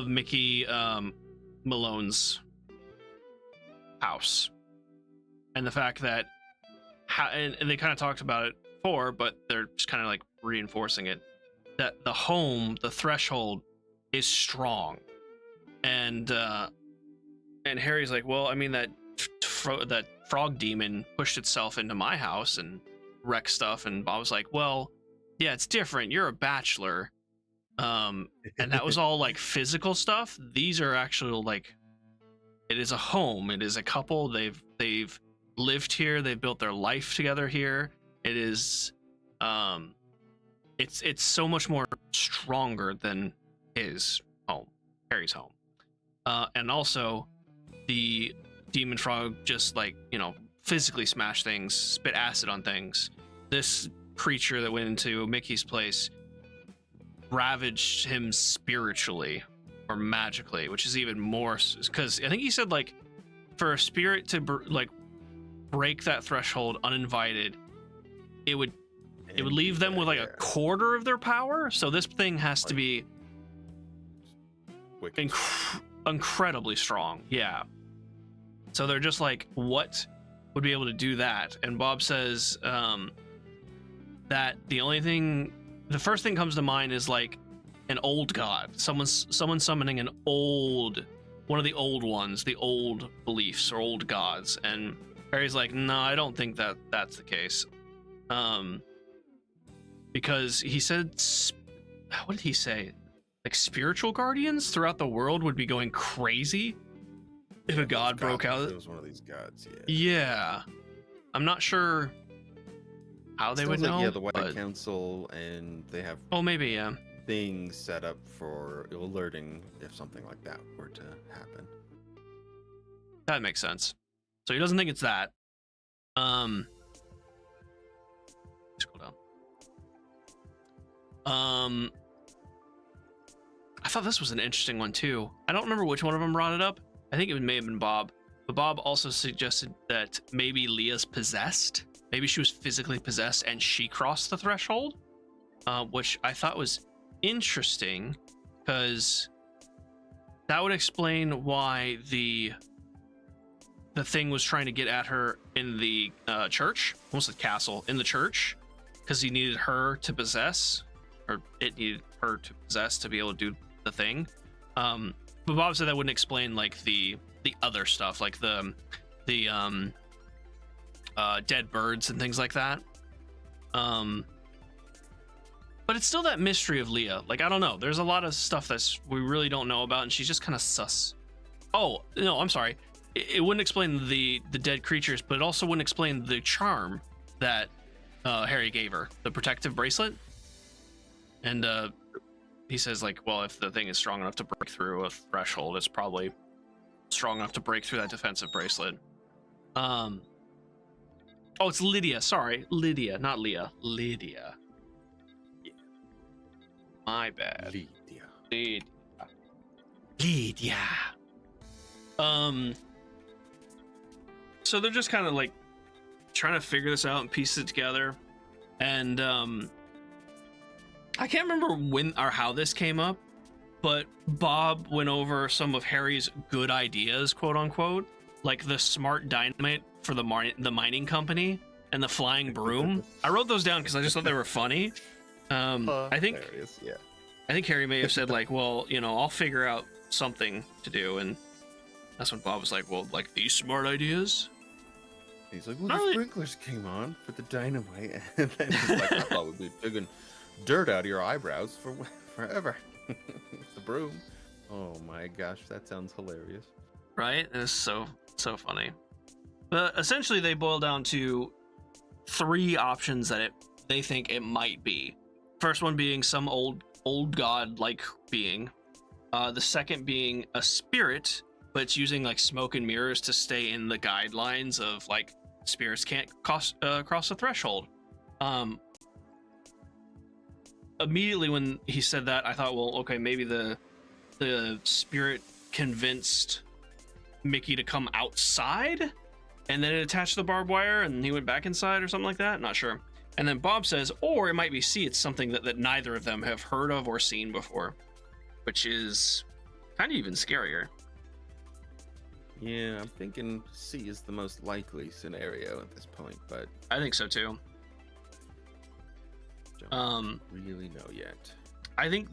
Mickey Malone's house, and the fact that and they kind of talked about it before, but they're just kind of like reinforcing it, that the home, the threshold, is strong. And Harry's like, well, I mean, that frog demon pushed itself into my house and wrecked stuff. And Bob's like, well, yeah, it's different. You're a bachelor. And that was all like physical stuff. These are actually like, it is a home. It is a couple. They've lived here. They've built their life together here. It is, it's so much more stronger than his home, Harry's home. And also the demon frog just like, physically smashed things, spit acid on things. This creature that went into Mickey's place ravaged him spiritually or magically, which is even more, because I think he said like for a spirit to break that threshold uninvited, it would leave them with like a quarter of their power. So this thing has to be incredibly strong. Yeah. So they're just like, what would be able to do that? And Bob says that the first thing comes to mind is like an old god, someone summoning one of the old ones, the old beliefs or old gods. And Harry's like, no, I don't think that's the case. Because he said, what did he say? Like spiritual guardians throughout the world would be going crazy if a god broke out. It was one of these gods, yeah. Yeah. I'm not sure how they would know. Yeah, the White Council, and they have maybe, yeah, things set up for alerting if something like that were to happen. That makes sense. So he doesn't think it's that. Scroll down. I thought this was an interesting one too. I don't remember which one of them brought it up. I think it may have been Bob. But Bob also suggested that maybe Leah's possessed. Maybe she was physically possessed and she crossed the threshold, which I thought was interesting, because that would explain why the thing was trying to get at her in the church, almost the castle, in the church, because he needed her to possess, or it needed her to possess to be able to do the thing. But Bob said that wouldn't explain like the other stuff, like the dead birds and things like that. But it's still that mystery of Leah. Like, I don't know. There's a lot of stuff we really don't know about, and she's just kind of sus. Oh, no, I'm sorry. It wouldn't explain the dead creatures, but it also wouldn't explain the charm that Harry gave her, the protective bracelet. And he says, like, well, if the thing is strong enough to break through a threshold, it's probably strong enough to break through that defensive bracelet. Oh, it's Lydia. Sorry, Lydia, not Leah. Lydia. Yeah. My bad. Lydia. Lydia. So they're just kind of like trying to figure this out and piece it together, and I can't remember when or how this came up, but Bob went over some of Harry's good ideas, quote unquote, like the smart dynamite for the mining company and the flying broom. I wrote those down because I just thought they were funny. I think Harry may have said, like, well, you know, I'll figure out something to do, and that's when Bob was like, well, like these smart ideas. He's like, well, the sprinklers came on for the dynamite, and then he's like, I thought we'd be digging dirt out of your eyebrows for forever. The broom. Oh my gosh, that sounds hilarious. Right? It's so funny. But essentially, they boil down to 3 options that they think it might be. First one being some old god-like being. The second being a spirit, but it's using like smoke and mirrors to stay in the guidelines of like spirits can't cross the threshold. Immediately when he said that, I thought, well, okay, maybe the spirit convinced Mickey to come outside and then it attached the barbed wire and he went back inside or something like that. Not sure. And then Bob says, or it might be C, it's something that neither of them have heard of or seen before, which is kind of even scarier. Yeah, I'm thinking C is the most likely scenario at this point, but I think so too. Don't really know yet. I think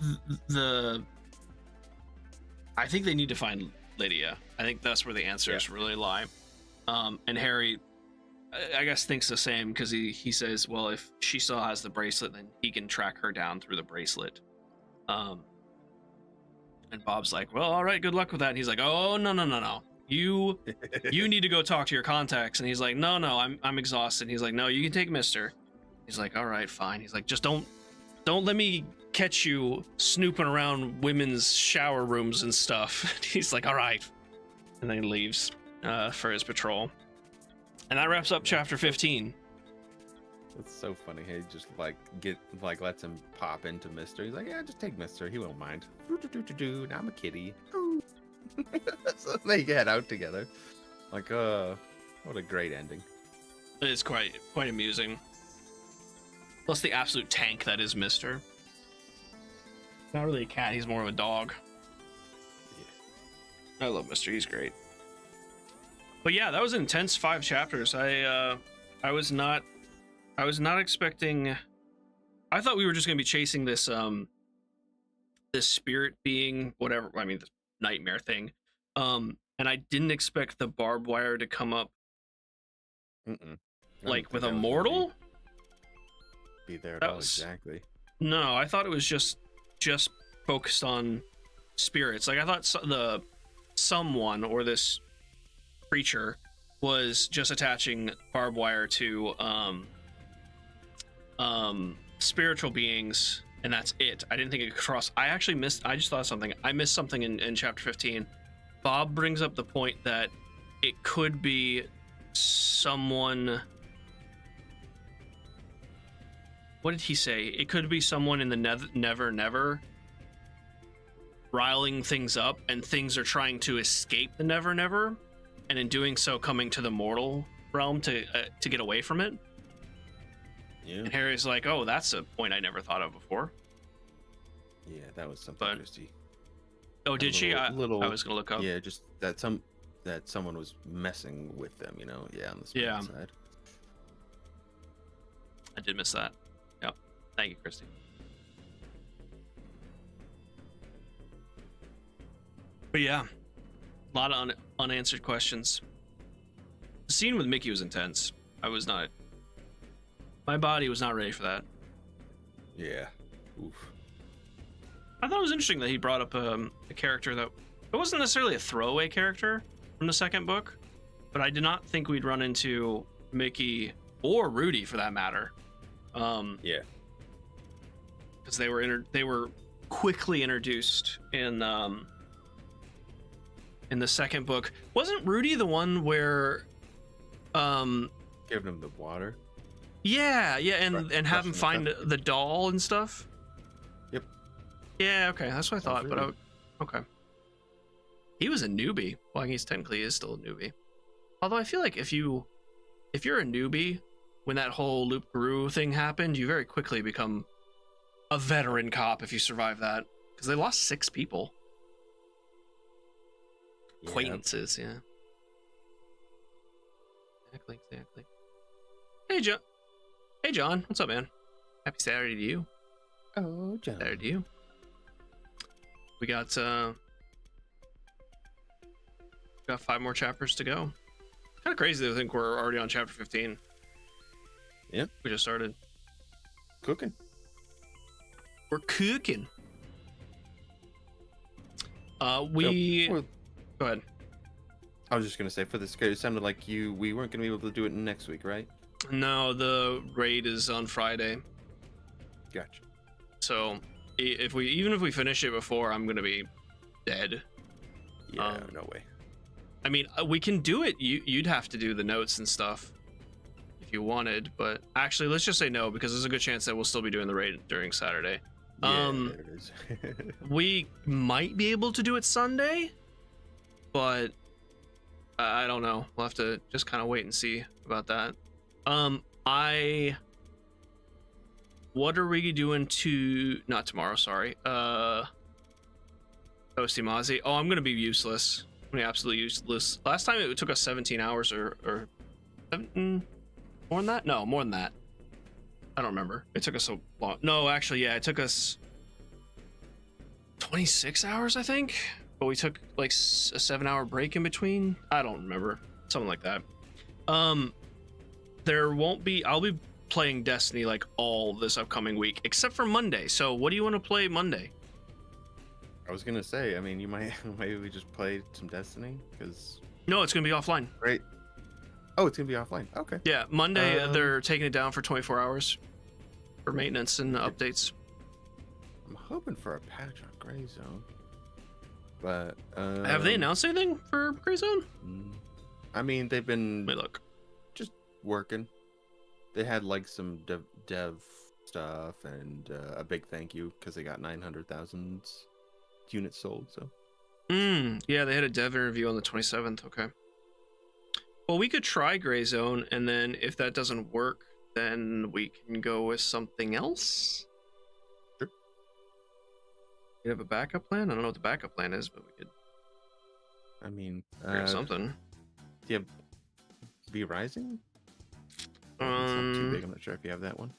I think they need to find Lydia. I think that's where the answers really lie. And Harry, I guess, thinks the same because he says, well, if she still has the bracelet, then he can track her down through the bracelet. And Bob's like, well, all right, good luck with that. And he's like, oh, no. You need to go talk to your contacts. And he's like, no, I'm exhausted. And he's like, no, you can take Mister. He's like, all right, fine. He's like, just don't let me catch you snooping around women's shower rooms and stuff. He's like, all right. And then he leaves for his patrol. And that wraps up chapter 15. It's so funny. He just lets him pop into Mister. He's like, yeah, just take Mister. He won't mind. Now I'm a kitty. So they get out together. Like, what a great ending. It's quite amusing. Plus the absolute tank that is Mister. Not really a cat, he's more of a dog. Yeah. I love Mister, he's great. But yeah, that was an intense 5 chapters. I was not expecting. I thought we were just gonna be chasing this this spirit being, whatever, I mean, this nightmare thing. And I didn't expect the barbed wire to come up like with a mortal. Be there at all, exactly. No, I thought it was just focused on spirits. Like, I thought someone or this creature was just attaching barbed wire to spiritual beings, and that's it. I didn't think it could cross. I just thought something. I missed something in chapter 15. Bob brings up the point that it could be someone. What did he say? It could be someone in the Never riling things up, and things are trying to escape the Never, and in doing so coming to the mortal realm to get away from it. Yeah. And Harry's like, oh, that's a point I never thought of before. Yeah, that was something, Christy. Oh, did she? I was gonna look up. Yeah, just that someone was messing with them, you know? Yeah, on the spirit side. I did miss that. Yep. Thank you, Christy. But yeah, a lot of unanswered questions. The scene with Mickey was intense. My body was not ready for that. Yeah. Oof. I thought it was interesting that he brought up a character that it wasn't necessarily a throwaway character from the second book, but I did not think we'd run into Mickey or Rudy, for that matter, Yeah. Because they were quickly introduced in the second book. Wasn't Rudy the one where Giving him the water. yeah, and have him Rushing the find cup. the doll and stuff? Yep. Yeah, okay, that's what I thought, but Rudy. okay. He was a newbie. Well, I guess technically he is still a newbie. Although I feel like if you're a newbie, when that whole Loop Guru thing happened, you very quickly become a veteran cop if you survive that. Because they lost 6 people. Yeah. Acquaintances, yeah. Exactly. Hey, John. What's up, man? Happy Saturday to you. Oh, John. Saturday to you. We got 5 more chapters to go. Kind of crazy to think we're already on chapter 15. Yeah. We just started. Cooking. We're cooking. So, Go ahead. I was just gonna say, for this game, it sounded like we weren't gonna be able to do it next week, right? No, the raid is on Friday. Gotcha. So even if we finish it before, I'm gonna be dead. Yeah, no way. I mean, we can do it. You'd have to do the notes and stuff if you wanted, but actually, let's just say no, because there's a good chance that we'll still be doing the raid during Saturday. Yeah, there it is. We might be able to do it Sunday, but I don't know. We'll have to just kind of wait and see about that. What are we doing not tomorrow, sorry. Ostimazi. Oh, I'm gonna be useless. I'm gonna be absolutely useless. Last time it took us 17 hours or 17, more than that? No, more than that. I don't remember. It took us so long. No, actually, yeah, it took us 26 hours, I think. But we took like a 7-hour break in between. I don't remember. Something like that. There won't be. I'll be playing Destiny like all this upcoming week, except for Monday. So, what do you want to play Monday? I was gonna say, I mean, you might maybe we just play some Destiny because. No, it's gonna be offline. Great. Oh, it's gonna be offline. Okay. Yeah, Monday they're taking it down for 24 hours for maintenance and updates. I'm hoping for a patch on Gray Zone, but Have they announced anything for Gray Zone? I mean, they've been Let me look. just working. They had like some dev stuff and a big thank you because they got 900,000 units sold. So. Yeah, they had a dev interview on the 27th. Okay. Well, we could try Gray Zone, and then if that doesn't work, then we can go with something else. Sure. You have a backup plan? I don't know what the backup plan is, but we could I mean, figure something. Yeah, Be Rising. It's not too big. I'm not sure if you have that one.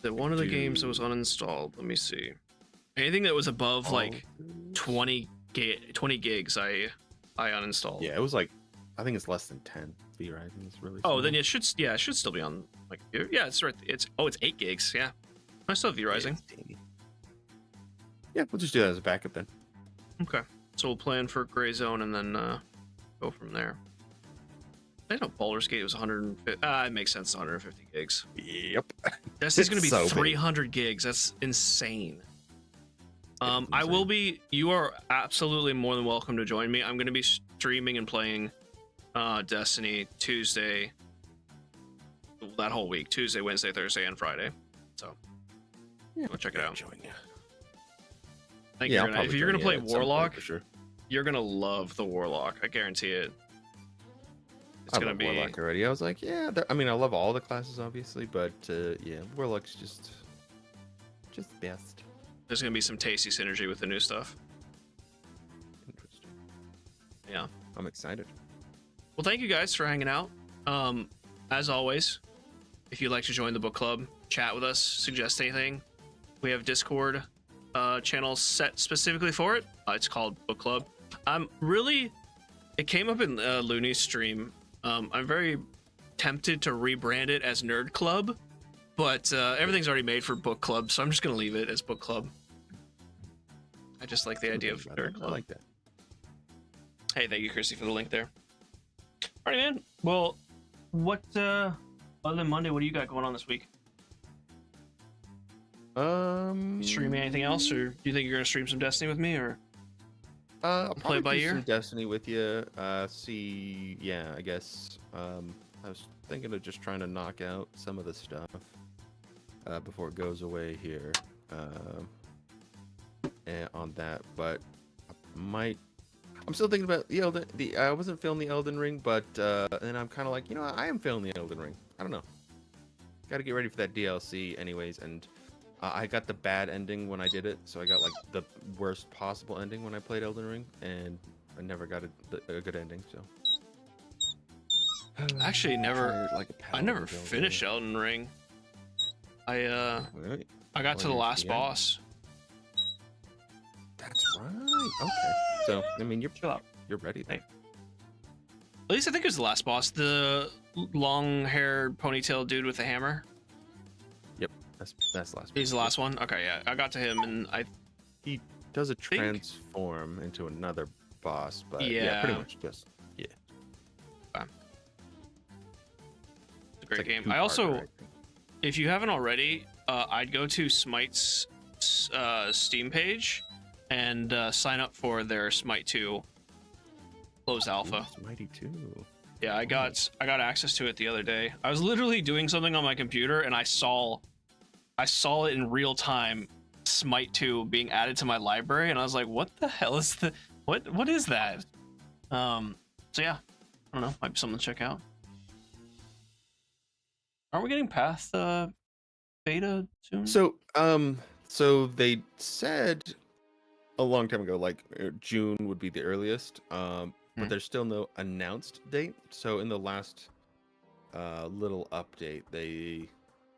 One of the games that was uninstalled. Let me see. Anything that was above like 20 gigs, I uninstalled. Yeah, it was like, I think it's less than 10. Be Rising is really. Oh, small. then it should still be on my computer. Yeah, it's right. It's 8 gigs. Yeah, I still have V Rising. Yeah, it's teeny. Yeah, we'll just do that as a backup then. Okay, so we'll plan for Gray Zone and then go from there. I know Baldur's Gate was 150. It makes sense. 150 gigs. Yep. This is going to be so big. 300 gigs. That's insane. It's I will insane. be. You are absolutely more than welcome to join me. I'm going to be streaming and playing Destiny Tuesday. That whole week, Tuesday, Wednesday, Thursday, and Friday. So, Yeah, go check it out. Join you. I think Yeah, if you're gonna play at some point Warlock, for sure. you're gonna love the Warlock. I guarantee it. It's I gonna love be. Warlock already. I was like, yeah. I mean, I love all the classes, obviously, but yeah, Warlock's just best. There's gonna be some tasty synergy with the new stuff. Interesting. Yeah. I'm excited. Well, thank you guys for hanging out. As always, if you'd like to join the book club, chat with us, suggest anything, we have Discord channel set specifically for it. It's called Book Club. It came up in Looney's stream. I'm very tempted to rebrand it as Nerd Club, but everything's already made for Book Club, so I'm just gonna leave it as Book Club. I just like the idea of Nerd Club. I like that. Hey, thank you, Chrissy, for the link there. Alright, man. Well, what other than Monday, what do you got going on this week? Streaming anything else, or do you think you're gonna stream some Destiny with me, or I'll play probably by do ear? some Destiny with you. I guess. I was thinking of just trying to knock out some of the stuff before it goes away here. And on that, but I'm still thinking about I wasn't feeling the Elden Ring, but then I'm kind of like, I am feeling the Elden Ring. I don't know. Got to get ready for that DLC, anyways, and. I got the bad ending when I did it, so I got like the worst possible ending when I played Elden Ring, and I never got a good ending. So Actually, I never build, finished Elden Ring. I Really? got to the you're last to the end. boss. That's right. Okay. So I mean, Chill out. you're ready then. Hey. At least I think it was the last boss, the long-haired ponytail dude with the hammer. Yep. That's the last. He's the last one. Okay, yeah, I got to him, and He does a transform into another boss, but Yeah. pretty much just it's a great like a game. I two-parter, also, I think. if you haven't already, I'd go to Smite's Steam page and sign up for their Smite 2 closed alpha. Ooh, it's Mighty 2. Yeah, I got access to it the other day. I was literally doing something on my computer, and I saw it in real time, Smite 2 being added to my library, and I was like, what the hell is what is that? So yeah, I don't know, might be something to check out. Aren't we getting past the beta soon? So they said a long time ago, like June would be the earliest, but there's still no announced date. So in the last little update, they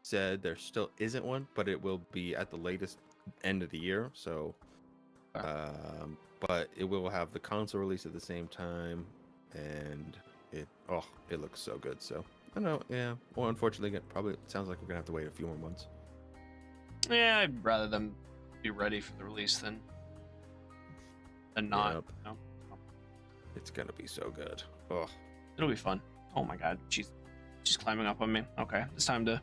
said there still isn't one, but it will be at the latest end of the year. So, but it will have the console release at the same time, and it looks so good. So I don't know, yeah. Well, unfortunately, it sounds like we're gonna have to wait a few more months. Yeah, I'd rather them be ready for the release than not. Yep. You know? It's gonna be so good. Oh, It'll be fun. Oh my god, she's climbing up on me. Okay, it's time to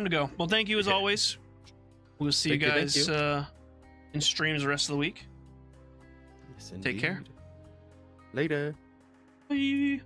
go. Well, thank you as always. We'll see you Thank you. guys in streams the rest of the week. yes, Take care. indeed. Later. Bye.